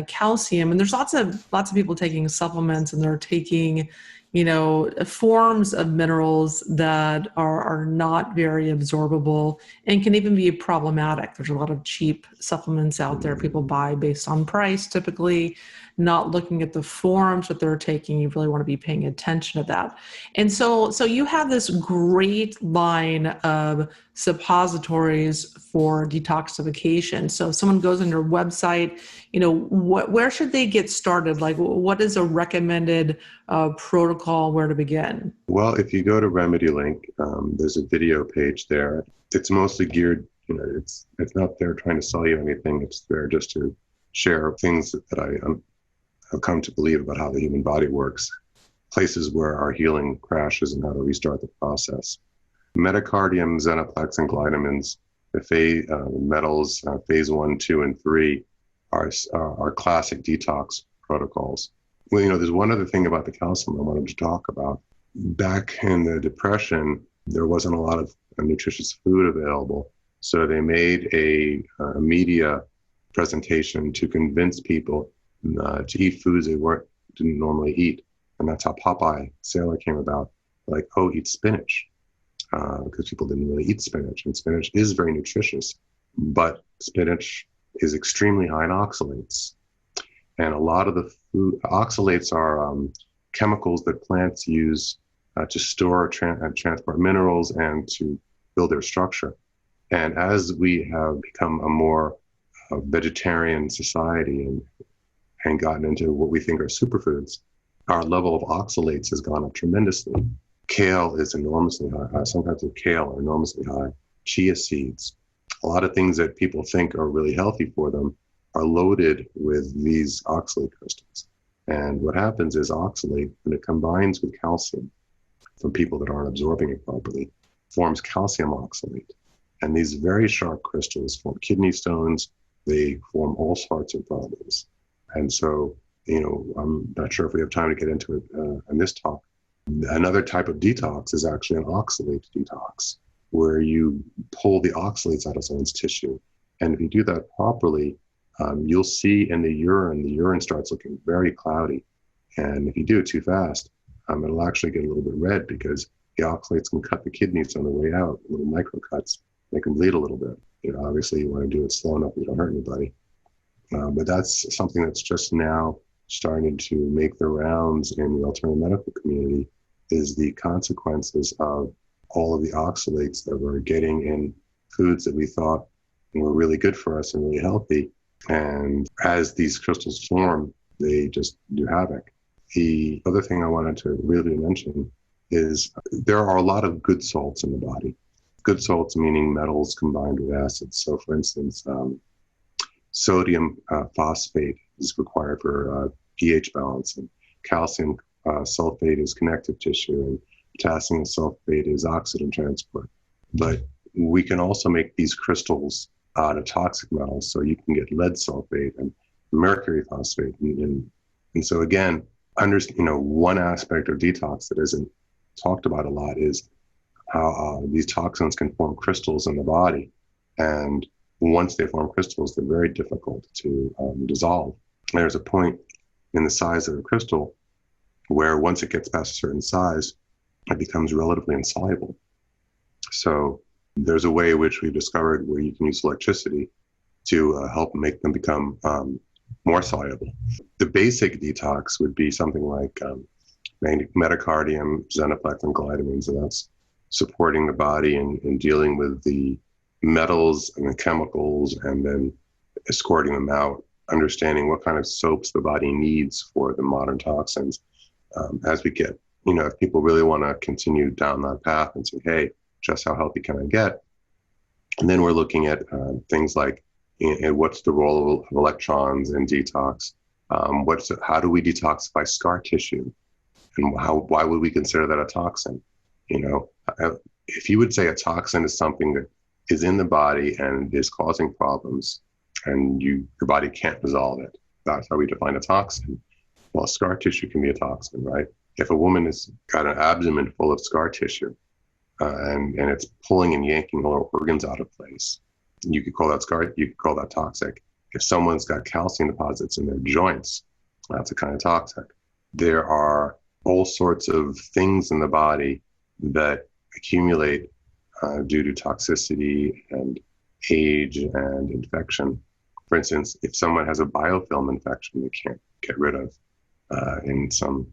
calcium. And there's lots of people taking supplements, and they're taking forms of minerals that are not very absorbable and can even be problematic. There's a lot of cheap supplements out there people buy based on price, typically not looking at the forms that they're taking. You really want to be paying attention to that. And so you have this great line of suppositories for detoxification. So if someone goes on your website, where should they get started? Like, what is a recommended protocol, where to begin? Well, if you go to Remedylink, there's a video page there. It's mostly geared, it's not there trying to sell you anything. It's there just to share things that I have come to believe about how the human body works, places where our healing crashes, and how to restart the process. Metacardium, Xenoplex, and glytamins, the metals, phase 1, 2, and 3 are classic detox protocols. Well, there's one other thing about the calcium I wanted to talk about. Back in the Depression, there wasn't a lot of nutritious food available. So they made a media presentation to convince people to eat foods they didn't normally eat. And that's how Popeye Sailor came about. Like, oh, eat spinach. Because people didn't really eat spinach. And spinach is very nutritious. But spinach is extremely high in oxalates. And a lot of the oxalates are chemicals that plants use to store and transport minerals and to build their structure. And as we have become a more vegetarian society and gotten into what we think are superfoods, our level of oxalates has gone up tremendously. Kale is enormously high. Some kinds of kale are enormously high. Chia seeds, a lot of things that people think are really healthy for them, are loaded with these oxalate crystals. And what happens is oxalate, when it combines with calcium from people that aren't absorbing it properly, forms calcium oxalate. And these very sharp crystals form kidney stones. They form all sorts of problems. And so, I'm not sure if we have time to get into it in this talk. Another type of detox is actually an oxalate detox, where you pull the oxalates out of someone's tissue. And if you do that properly, you'll see in the urine starts looking very cloudy. And if you do it too fast, it'll actually get a little bit red, because the oxalates can cut the kidneys on the way out, little micro cuts. They can bleed a little bit. Obviously you want to do it slow enough so you don't hurt anybody. But that's something that's just now starting to make the rounds in the alternative medical community, is the consequences of all of the oxalates that we're getting in foods that we thought were really good for us and really healthy. And as these crystals form, they just do havoc. The other thing I wanted to really mention is there are a lot of good salts in the body. Good salts meaning metals combined with acids. So for instance, sodium phosphate is required for pH balancing. Calcium sulfate is connective tissue, and potassium sulfate is oxygen transport. But we can also make these crystals out of toxic metals. So you can get lead sulfate and mercury phosphate. And so again, one aspect of detox that isn't talked about a lot is how these toxins can form crystals in the body. And once they form crystals, they're very difficult to dissolve. There's a point in the size of a crystal where once it gets past a certain size, it becomes relatively insoluble. So there's a way in which we've discovered where you can use electricity to help make them become more soluble. The basic detox would be something like metacardium, Zenaplex, and glytamines, and that's supporting the body in dealing with the metals and the chemicals, and then escorting them out, understanding what kind of soaps the body needs for the modern toxins. As we get, if people really want to continue down that path and say, hey, just how healthy can I get? And then we're looking at things like, what's the role of electrons in detox? How do we detoxify scar tissue? And why would we consider that a toxin? If you would say a toxin is something that is in the body and is causing problems, and your body can't resolve it, that's how we define a toxin. Well, scar tissue can be a toxin, right? If a woman has got an abdomen full of scar tissue, and it's pulling and yanking all her organs out of place, you could call that toxic. If someone's got calcium deposits in their joints, that's a kind of toxic. There are all sorts of things in the body that accumulate due to toxicity and age and infection. For instance, if someone has a biofilm infection they can't get rid of in some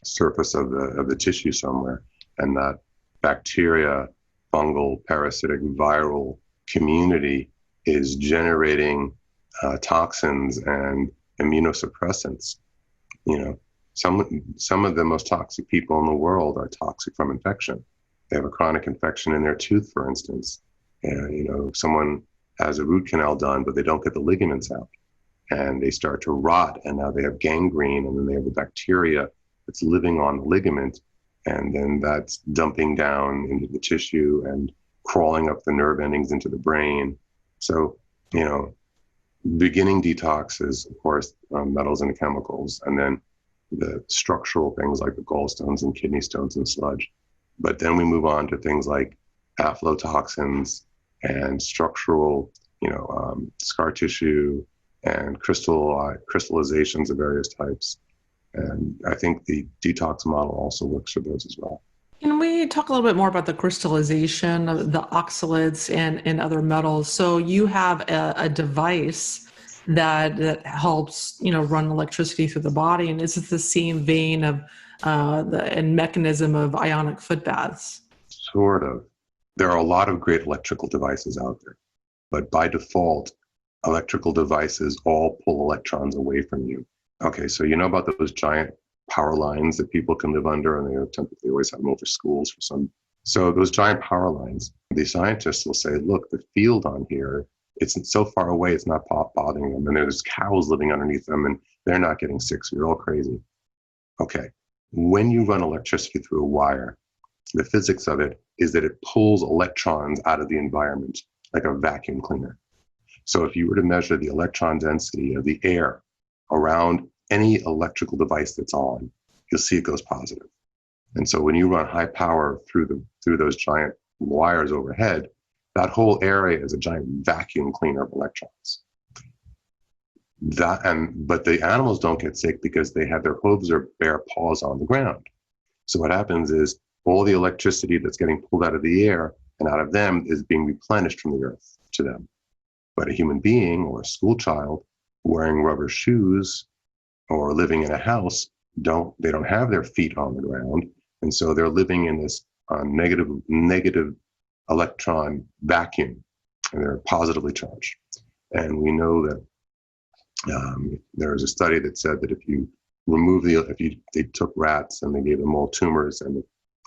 surface of the tissue somewhere, and that bacteria, fungal, parasitic, viral community is generating toxins and immunosuppressants. Some of the most toxic people in the world are toxic from infection. They have a chronic infection in their tooth, for instance. Someone has a root canal done, but they don't get the ligaments out, and they start to rot, and now they have gangrene, and then they have the bacteria that's living on the ligament, and then that's dumping down into the tissue and crawling up the nerve endings into the brain. So, beginning detox is, of course, metals and chemicals, and then the structural things like the gallstones and kidney stones and sludge. But then we move on to things like aflatoxins and structural, scar tissue and crystallizations of various types. And I think the detox model also works for those as well. Can we talk a little bit more about the crystallization of the oxalates and other metals? So you have a device that helps, run electricity through the body. And is it the same vein of and mechanism of ionic foot baths? Sort of. There are a lot of great electrical devices out there, but by default, electrical devices all pull electrons away from you. Okay, so about those giant power lines that people can live under, and they always have them over schools for some. So those giant power lines, the scientists will say, look, the field on here, it's so far away, it's not bothering them. And there's cows living underneath them, and they're not getting sick, so you're all crazy. Okay, when you run electricity through a wire, the physics of it is that it pulls electrons out of the environment like a vacuum cleaner. So if you were to measure the electron density of the air around any electrical device that's on, you'll see it goes positive. And so when you run high power through those giant wires overhead, that whole area is a giant vacuum cleaner of electrons. But the animals don't get sick because they have their hooves or bare paws on the ground. So what happens is all the electricity that's getting pulled out of the air and out of them is being replenished from the earth to them. But a human being or a school child wearing rubber shoes or living in a house, they don't have their feet on the ground. And so they're living in this negative electron vacuum, and they're positively charged. And we know that there was a study that said that if they took rats and they gave them all tumors, and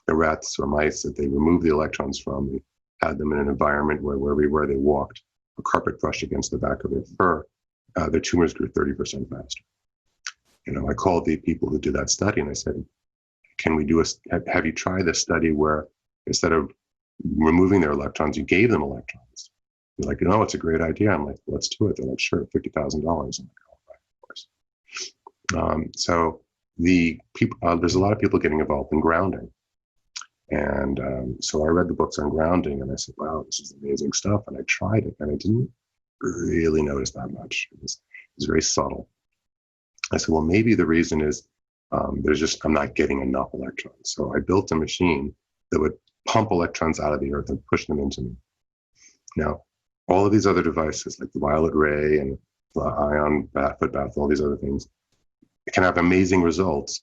the rats or mice that they removed the electrons from, they had them in an environment where everywhere they walked, a carpet brushed against the back of their fur, their tumors grew 30% faster. I called the people who did that study and I said, have you tried this study where instead of removing their electrons, you gave them electrons? They're like, it's a great idea. I'm like, let's do it. They're like, sure, $50,000. I'm like, of course. So the people, there's a lot of people getting involved in grounding. And so I read the books on grounding and I said, wow, this is amazing stuff. And I tried it and I didn't really notice that much. It was very subtle. I said, well, maybe the reason is I'm not getting enough electrons. So I built a machine that would pump electrons out of the earth and push them into me. Now, all of these other devices like the violet ray and ion bath, foot bath, all these other things. It can have amazing results,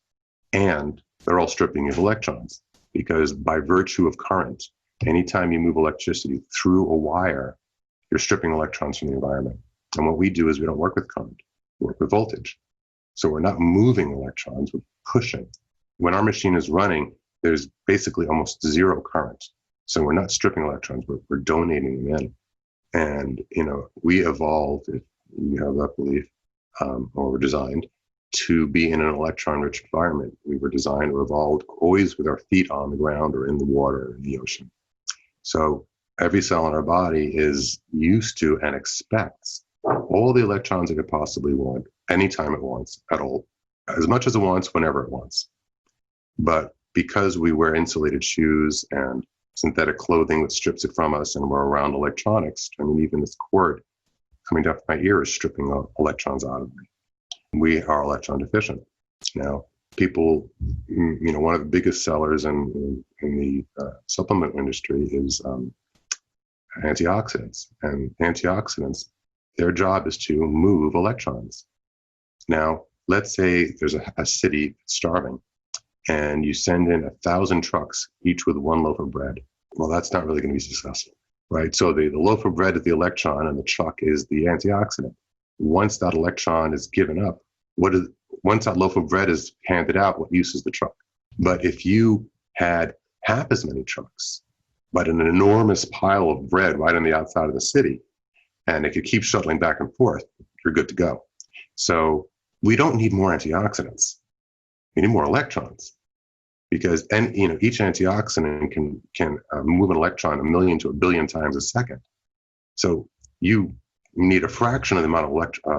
and they're all stripping of electrons, because by virtue of current, anytime you move electricity through a wire, you're stripping electrons from the environment. And what we do is we don't work with current, we work with voltage. So we're not moving electrons, we're pushing. When our machine is running, there's basically almost zero current. So we're not stripping electrons, we're donating them in. And, we evolved, if you have that belief, or were designed to be in an electron-rich environment. We were designed or evolved always with our feet on the ground or in the water or in the ocean. So every cell in our body is used to and expects all the electrons it could possibly want, anytime it wants, at all, as much as it wants, whenever it wants. But because we wear insulated shoes and synthetic clothing that strips it from us, and we're around electronics, even this cord coming down from my ear is stripping electrons out of me. We are electron deficient. Now, people, one of the biggest sellers in the supplement industry is antioxidants. And antioxidants, their job is to move electrons. Now, let's say there's a city that's starving, and you send in 1,000 trucks, each with one loaf of bread. Well, that's not really going to be successful, right? So the loaf of bread is the electron, and the truck is the antioxidant. Once that electron is given up, once that loaf of bread is handed out, what use is the truck? But if you had half as many trucks, but an enormous pile of bread right on the outside of the city, and it could keep shuttling back and forth, you're good to go. So we don't need more antioxidants. We need more electrons, because each antioxidant can move an electron 1 million to 1 billion times a second. So you need a fraction of the amount of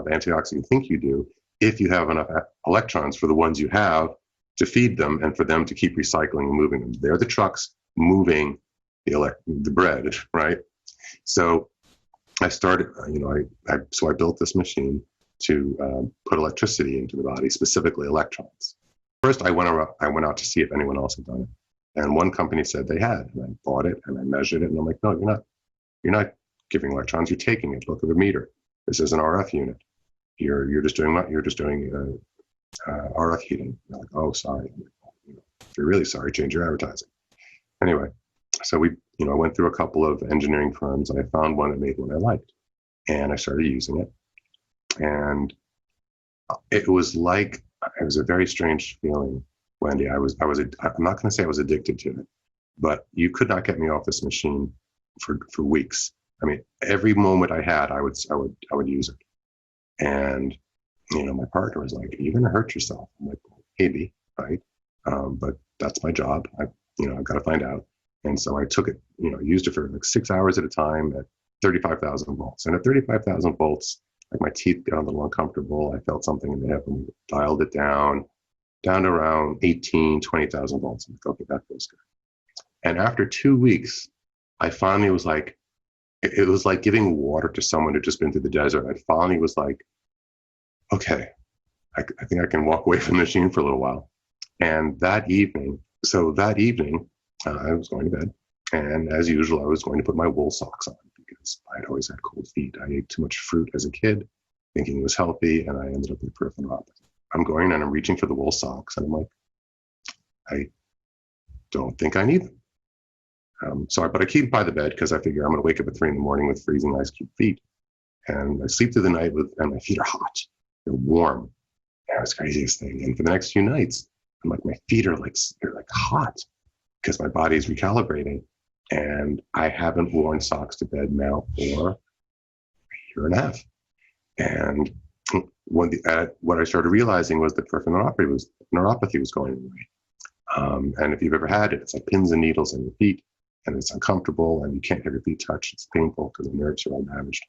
antioxidant you think you do, if you have enough electrons for the ones you have to feed them and for them to keep recycling and moving them. They're the trucks moving the bread, right? So I started, so I built this machine to put electricity into the body, specifically electrons. First, I went out to see if anyone else had done it. And one company said they had, and I bought it and I measured it, and I'm like, no, you're not giving electrons, you're taking it. Look at the meter. This is an RF unit. You're just doing RF heating. They're like, oh, sorry. If you're really sorry, change your advertising. Anyway, so I went through a couple of engineering firms, and I found one that made one I liked, and I started using it. And it was a very strange feeling, Wendy. I'm not going to say I was addicted to it, but you could not get me off this machine for weeks. I mean, every moment I had, I would use it. And, my partner was like, you're going to hurt yourself. I'm like, maybe, right? But that's my job. I've got to find out. And so I took it, used it for like 6 hours at a time at 35,000 volts. And at 35,000 volts, like my teeth got a little uncomfortable. I felt something in the hip, and we dialed it down to around 20,000 volts. I'm like, okay, that feels good. And after 2 weeks, I finally was like, it was like giving water to someone who'd just been through the desert. I finally was like, okay, I think I can walk away from the machine for a little while. And that evening, I was going to bed. And as usual, I was going to put my wool socks on because I'd always had cold feet. I ate too much fruit as a kid, thinking it was healthy, and I ended up with peripheral neuropathy. I'm going and I'm reaching for the wool socks, and I'm like, I don't think I need them. But I keep them by the bed because I figure I'm going to wake up at 3 a.m. with freezing ice cube feet. And I sleep through the night and my feet are hot. They're warm. And it's the craziest thing. And for the next few nights, I'm like, my feet are they're hot because my body is recalibrating. And I haven't worn socks to bed now for a year and a half. And what I started realizing was that peripheral neuropathy was going away. And if you've ever had it, it's like pins and needles in your feet. And it's uncomfortable, and you can't have your feet touched. It's painful because the nerves are all damaged.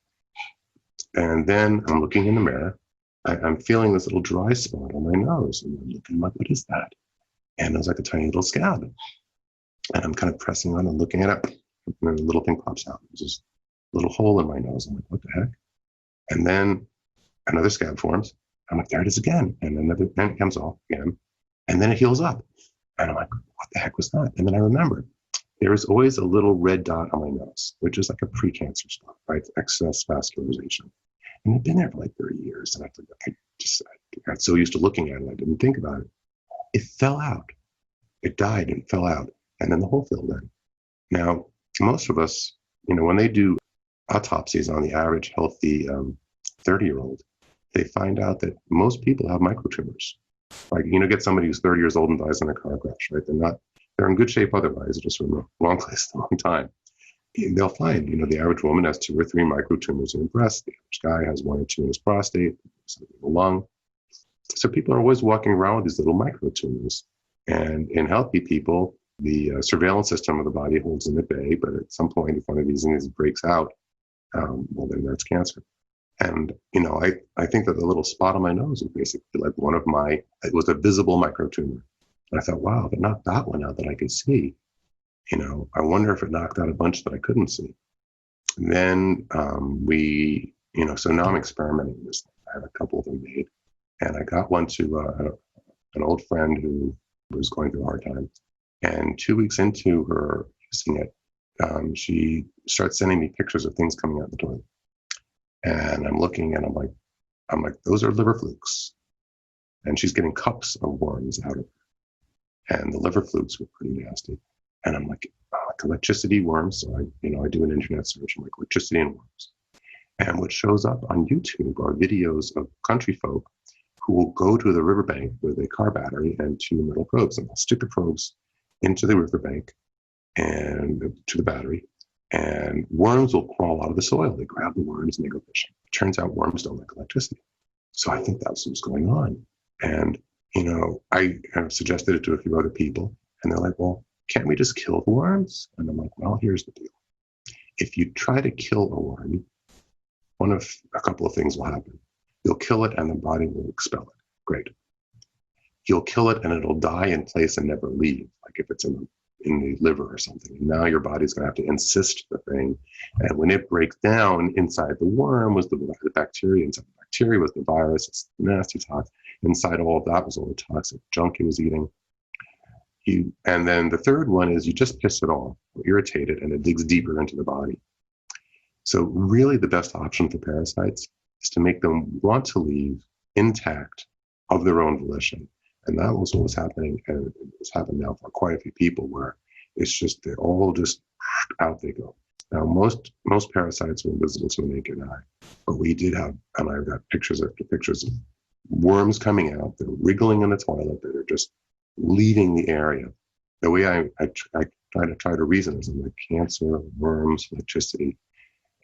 And then I'm looking in the mirror. I'm feeling this little dry spot on my nose. And I'm looking, like, what is that? And it was like a tiny little scab. And I'm kind of pressing on and looking at it. And a little thing pops out. There's this little hole in my nose. I'm like, what the heck? And then another scab forms. I'm like, there it is again. And then it comes off again. And then it heals up. And I'm like, what the heck was that? And then I remember, there is always a little red dot on my nose, which is like a precancer spot, right? Excess vascularization. And it'd been there for like 30 years. And I got so used to looking at it, I didn't think about it. It fell out. It died and fell out. And then the hole filled in. Now, most of us, when they do autopsies on the average healthy 30-year-old, they find out that most people have microtumors. Like, get somebody who's 30 years old and dies in a car crash, right? They're in good shape otherwise, just from the wrong place at the wrong time. And they'll find, the average woman has 2 or 3 microtumors in her breast. The average guy has 1 or 2 in his prostate, some in the lung. So people are always walking around with these little microtumors. And in healthy people, the surveillance system of the body holds them at bay. But at some point, if one of these things breaks out, well, then that's cancer. And, I think that the little spot on my nose was basically like it was a visible microtumor. And I thought, wow, if it knocked that one out that I could see, I wonder if it knocked out a bunch that I couldn't see. And then so now I'm experimenting with this. I have a couple of them made. And I got one to an old friend who was going through a hard time. And 2 weeks into her using it, she starts sending me pictures of things coming out the toilet. And I'm looking and I'm like, those are liver flukes. And she's getting cups of worms out of her. And the liver flukes were pretty nasty. And I'm like electricity worms. So I do an internet search. I'm like electricity and worms. And what shows up on YouTube are videos of country folk who will go to the riverbank with a car battery and 2 metal probes, and they'll stick the probes into the riverbank and to the battery, and worms will crawl out of the soil. They grab the worms and they go fishing. Turns out worms don't like electricity. So I think that's what's going on. And, I have suggested it to a few other people, and they're like, well, can't we just kill the worms? And I'm like, well, here's the deal. If you try to kill a worm, a couple of things will happen. You'll kill it and the body will expel it. Great. You'll kill it and it'll die in place and never leave, like if it's in the liver or something. And now your body's going to have to insist the thing. And when it breaks down, inside the worm was the bacteria. Inside the bacteria was the virus. It's nasty tox. Inside all of that was all the toxic junk he was eating. And then the third one is you just piss it off, irritate it, and it digs deeper into the body. So really the best option for parasites is to make them want to leave intact of their own volition. And that was what was happening, and it's happened now for quite a few people, where it's just, they're all just out they go. Now, most parasites are invisible to the naked eye, but we did have, and I've got pictures after pictures of worms coming out. They're wriggling in the toilet. They're just leaving the area. The way I try to reason is, I'm like, cancer, worms, electricity.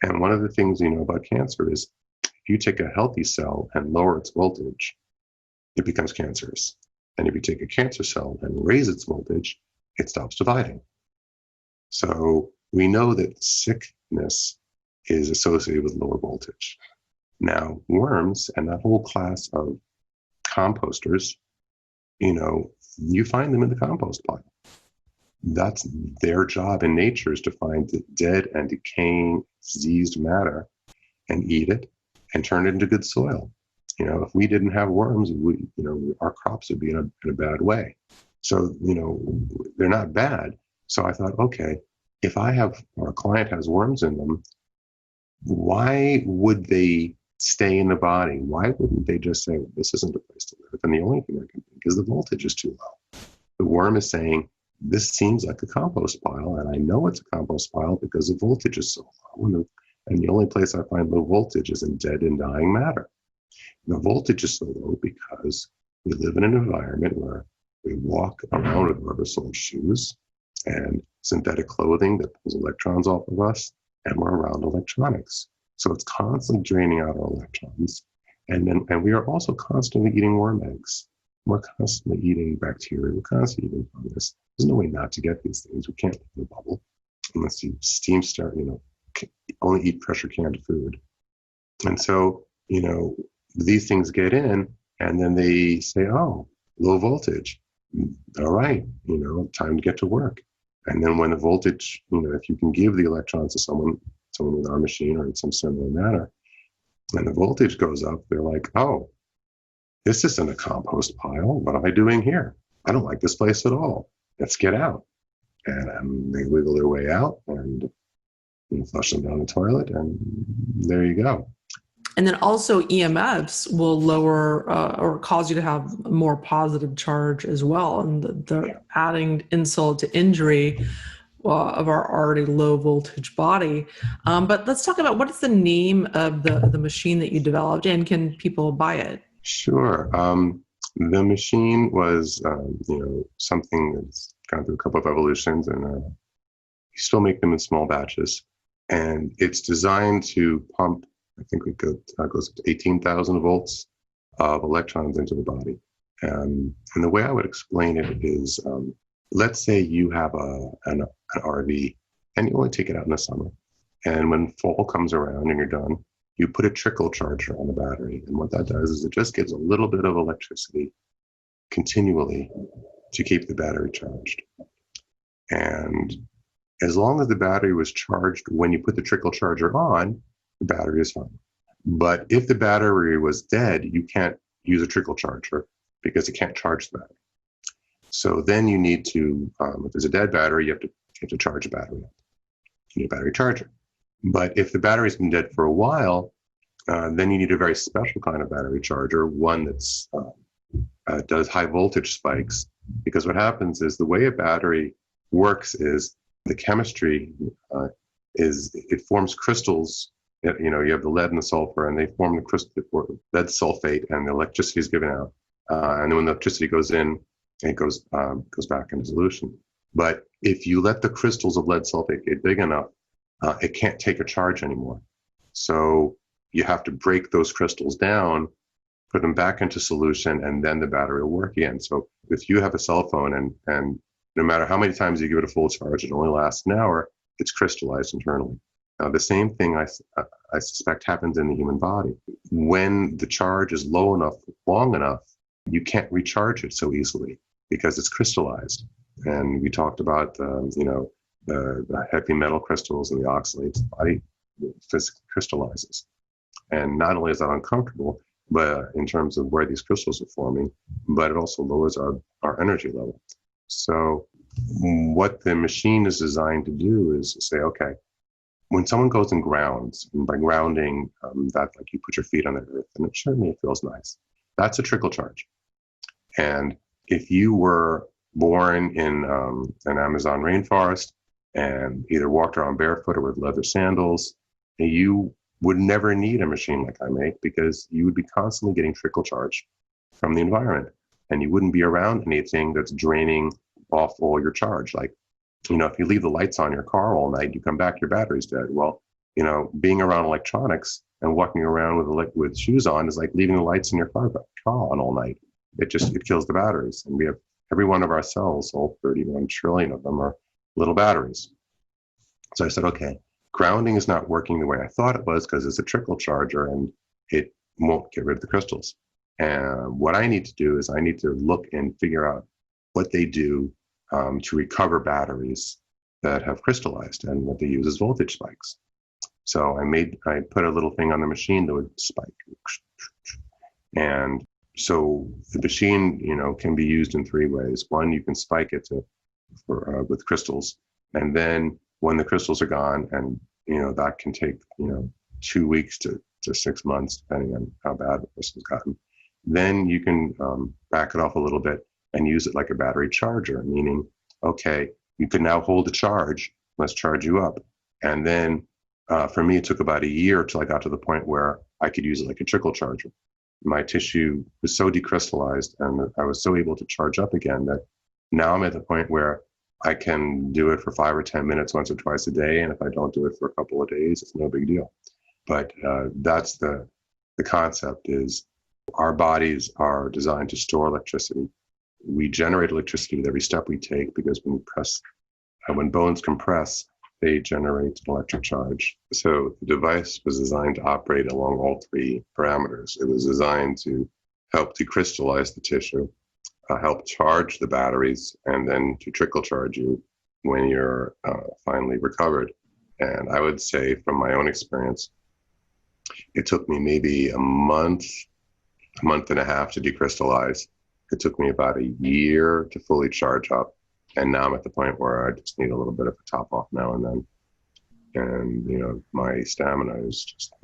And one of the things about cancer is, if you take a healthy cell and lower its voltage, it becomes cancerous. And if you take a cancer cell and raise its voltage, it stops dividing. So we know that sickness is associated with lower voltage. Now, worms and that whole class of composters, you find them in the compost pile. That's their job in nature, is to find the dead and decaying, diseased matter and eat it and turn it into good soil. If we didn't have worms, our crops would be in a bad way. So, they're not bad. So I thought, okay, if a client has worms in them, why would they stay in the body? Why wouldn't they just say, well, this isn't a place to live? And the only thing I can think is the voltage is too low. The worm is saying, this seems like a compost pile, and I know it's a compost pile because the voltage is so low. And the only place I find low voltage is in dead and dying matter. The voltage is so low because we live in an environment where we walk around with rubber-soled shoes and synthetic clothing that pulls electrons off of us, and we're around electronics. So it's constantly draining out our electrons. And we are also constantly eating worm eggs. We're constantly eating bacteria. We're constantly eating fungus. There's no way not to get these things. We can't live in a bubble unless you steam start, only eat pressure canned food. And so, these things get in, and then they say, oh, low voltage. All right, time to get to work. And then when the voltage, if you can give the electrons to someone in our machine or in some similar manner, and the voltage goes up, they're like, oh, this isn't a compost pile. What am I doing here? I don't like this place at all. Let's get out. And they wiggle their way out and flush them down the toilet, and there you go. And then also EMFs will lower or cause you to have a more positive charge as well. And the adding insult to injury of our already low voltage body. But let's talk about what is the name of the machine that you developed, and can people buy it? Sure. The machine was, something that's gone through a couple of evolutions, and you still make them in small batches. And it's designed to pump, I think it goes to 18,000 volts of electrons into the body. And the way I would explain it is, let's say you have an RV and you only take it out in the summer. And when fall comes around and you're done, you put a trickle charger on the battery. And what that does is it just gives a little bit of electricity continually to keep the battery charged. And as long as the battery was charged when you put the trickle charger on, the battery is fine. But if the battery was dead, you can't use a trickle charger because it can't charge the battery. So then you need to, if there's a dead battery, you have to charge a battery. You need a battery charger. But if the battery's been dead for a while, then you need a very special kind of battery charger, one that's does high voltage spikes. Because what happens is the way a battery works is the chemistry is it forms crystals. You have the lead and the sulfur, and they form the crystal lead sulfate, and the electricity is given out. And then when the electricity goes in, it goes back into solution. But if you let the crystals of lead sulfate get big enough, it can't take a charge anymore. So you have to break those crystals down, put them back into solution, and then the battery will work again. So if you have a cell phone and no matter how many times you give it a full charge, it only lasts an hour, it's crystallized internally. Now, the same thing I suspect happens in the human body. When the charge is low enough, long enough, you can't recharge it so easily because it's crystallized. And we talked about, the heavy metal crystals and the oxalates. The body physically crystallizes. And not only is that uncomfortable, but in terms of where these crystals are forming, but it also lowers our energy level. So what the machine is designed to do is say, okay, when someone goes and grounds, and by grounding, that like you put your feet on the earth, and it certainly feels nice. That's a trickle charge. And if you were born in an Amazon rainforest and either walked around barefoot or with leather sandals, you would never need a machine like I make because you would be constantly getting trickle charge from the environment, and you wouldn't be around anything that's draining off all your charge. Like, if you leave the lights on your car all night, you come back, your battery's dead. Well, being around electronics and walking around with shoes on is like leaving the lights in your car on all night. It kills the batteries. And we have every one of our cells, all 31 trillion of them, are little batteries. So I said, okay, grounding is not working the way I thought it was because it's a trickle charger and it won't get rid of the crystals. And what I need to do is I need to look and figure out what they do to recover batteries that have crystallized, and what they use is voltage spikes. So I put a little thing on the machine that would spike. And so the machine, can be used in three ways. One, you can spike it with crystals. And then when the crystals are gone, and, that can take, 2 weeks to 6 months, depending on how bad the crystal's gotten. Then you can back it off a little bit and use it like a battery charger, meaning, okay, you can now hold a charge, let's charge you up. And then for me, it took about a year till I got to the point where I could use it like a trickle charger. My tissue was so decrystallized and I was so able to charge up again that now I'm at the point where I can do it for 5 or 10 minutes once or twice a day. And if I don't do it for a couple of days, it's no big deal. But that's the concept is our bodies are designed to store electricity. We generate electricity with every step we take because when bones compress, they generate an electric charge. So the device was designed to operate along all three parameters. It was designed to help decrystallize the tissue, help charge the batteries, and then to trickle charge you when you're finally recovered. And I would say from my own experience, it took me maybe a month and a half to decrystallize. It took me about a year to fully charge up. And now I'm at the point where I just need a little bit of a top off now and then. And, my stamina is just,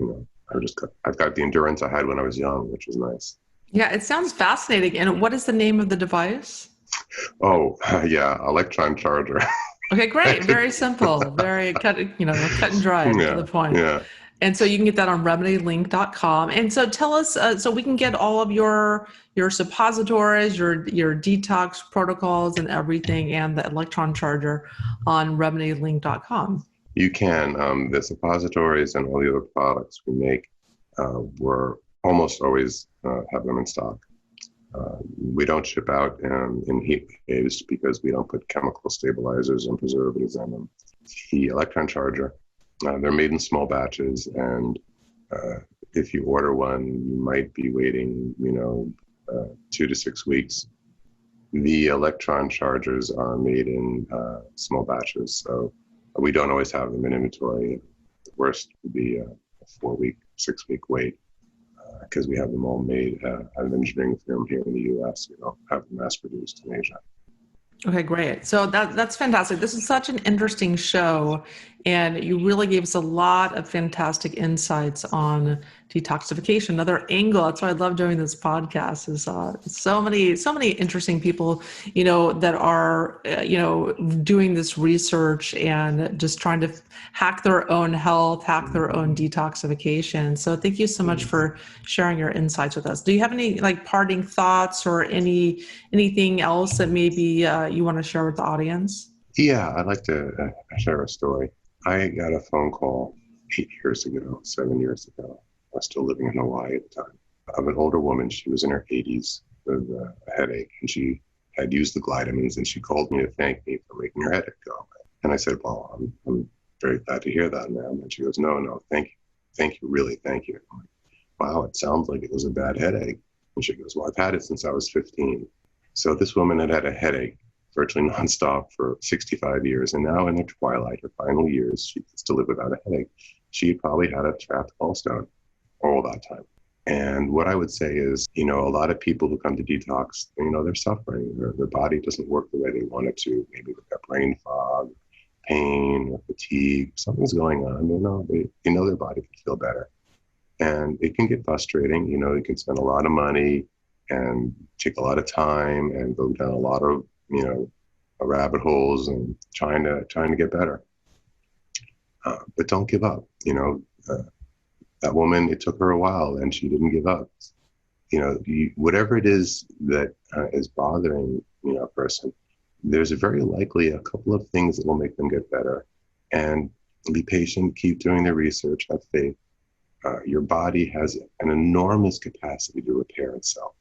I've got the endurance I had when I was young, which is nice. Yeah, it sounds fascinating. And what is the name of the device? Oh, yeah, electron charger. Okay, great. Very simple. Very cut and dried to the Yeah, point. yeah. And so you can get that on remedylink.com. And so tell us, so we can get all of your suppositories, your detox protocols and everything, and the electron charger on remedylink.com. You can. The suppositories and all the other products we make, we're almost always have them in stock. We don't ship out in heat waves because we don't put chemical stabilizers and preservatives in them. The electron charger, they're made in small batches, and if you order one, you might be waiting, 2 to 6 weeks. The electron chargers are made in small batches, so we don't always have them in inventory. The worst would be a 4-week, 6-week wait, because we have them all made at an engineering firm here in the U.S. We don't have them mass produced in Asia. Okay, great. So that's fantastic. This is such an interesting show, and you really gave us a lot of fantastic insights on detoxification. Another angle. That's why I love doing this podcast. Is so many interesting people, that are doing this research and just trying to hack their own health, hack their own detoxification. So thank you so much for sharing your insights with us. Do you have any parting thoughts or anything else that maybe you want to share with the audience? Yeah, I'd like to share a story. I got a phone call 7 years ago. I was still living in Hawaii at the time, of an older woman. She was in her 80s with a headache, and she had used the glytamines, and she called me to thank me for making her headache go away. And I said, well, I'm very glad to hear that, ma'am. And she goes, no, thank you, really, thank you. I'm like, wow, it sounds like it was a bad headache. And she goes, well, I've had it since I was 15. So this woman had a headache virtually nonstop for 65 years. And now in her twilight, her final years, she gets to live without a headache. She probably had a trapped gallstone all that time. And what I would say is, a lot of people who come to detox, they're suffering. Their body doesn't work the way they want it to. Maybe they've got brain fog, pain, or fatigue. Something's going on. They know their body could feel better. And it can get frustrating. You can spend a lot of money and take a lot of time and go down a lot of, rabbit holes and trying to get better. But don't give up. That woman, it took her a while and she didn't give up. Whatever it is that is bothering, a person, there's very likely a couple of things that will make them get better. And be patient, keep doing the research, have faith. Your body has an enormous capacity to repair itself.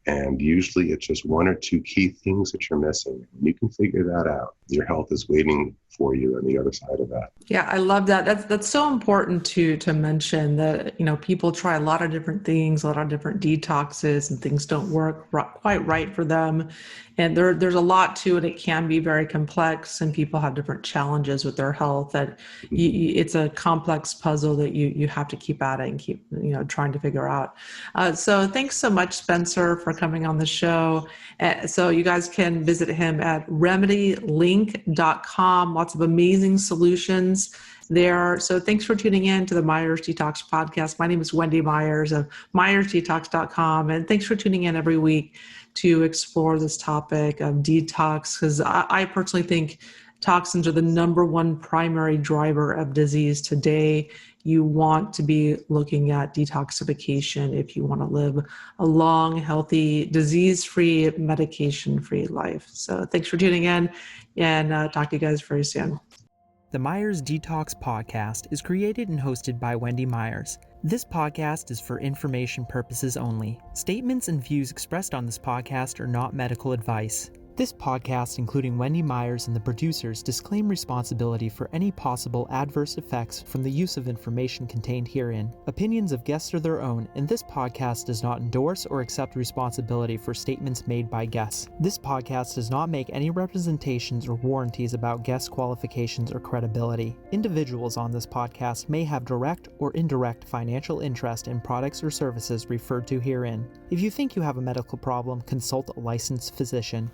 And usually it's just one or two key things that you're missing. When you can figure that out, your health is waiting for you on the other side of that. Yeah, I love that. That's so important to mention that, people try a lot of different things, a lot of different detoxes, and things don't work quite right for them. And there's a lot to it. It can be very complex, and people have different challenges with their health. That it's a complex puzzle that you have to keep at it and keep trying to figure out. So thanks so much, Spencer, for coming on the show. So you guys can visit him at remedylink.com. Lots of amazing solutions there. So thanks for tuning in to the Myers Detox Podcast. My name is Wendy Myers of myersdetox.com. And thanks for tuning in every week to explore this topic of detox, because I personally think toxins are the number one primary driver of disease today. You want to be looking at detoxification if you want to live a long, healthy, disease-free, medication-free life. So thanks for tuning in, and talk to you guys very soon. The Myers Detox Podcast is created and hosted by Wendy Myers. This podcast is for information purposes only. Statements and views expressed on this podcast are not medical advice. This podcast, including Wendy Myers and the producers, disclaim responsibility for any possible adverse effects from the use of information contained herein. Opinions of guests are their own, and this podcast does not endorse or accept responsibility for statements made by guests. This podcast does not make any representations or warranties about guest qualifications or credibility. Individuals on this podcast may have direct or indirect financial interest in products or services referred to herein. If you think you have a medical problem, consult a licensed physician.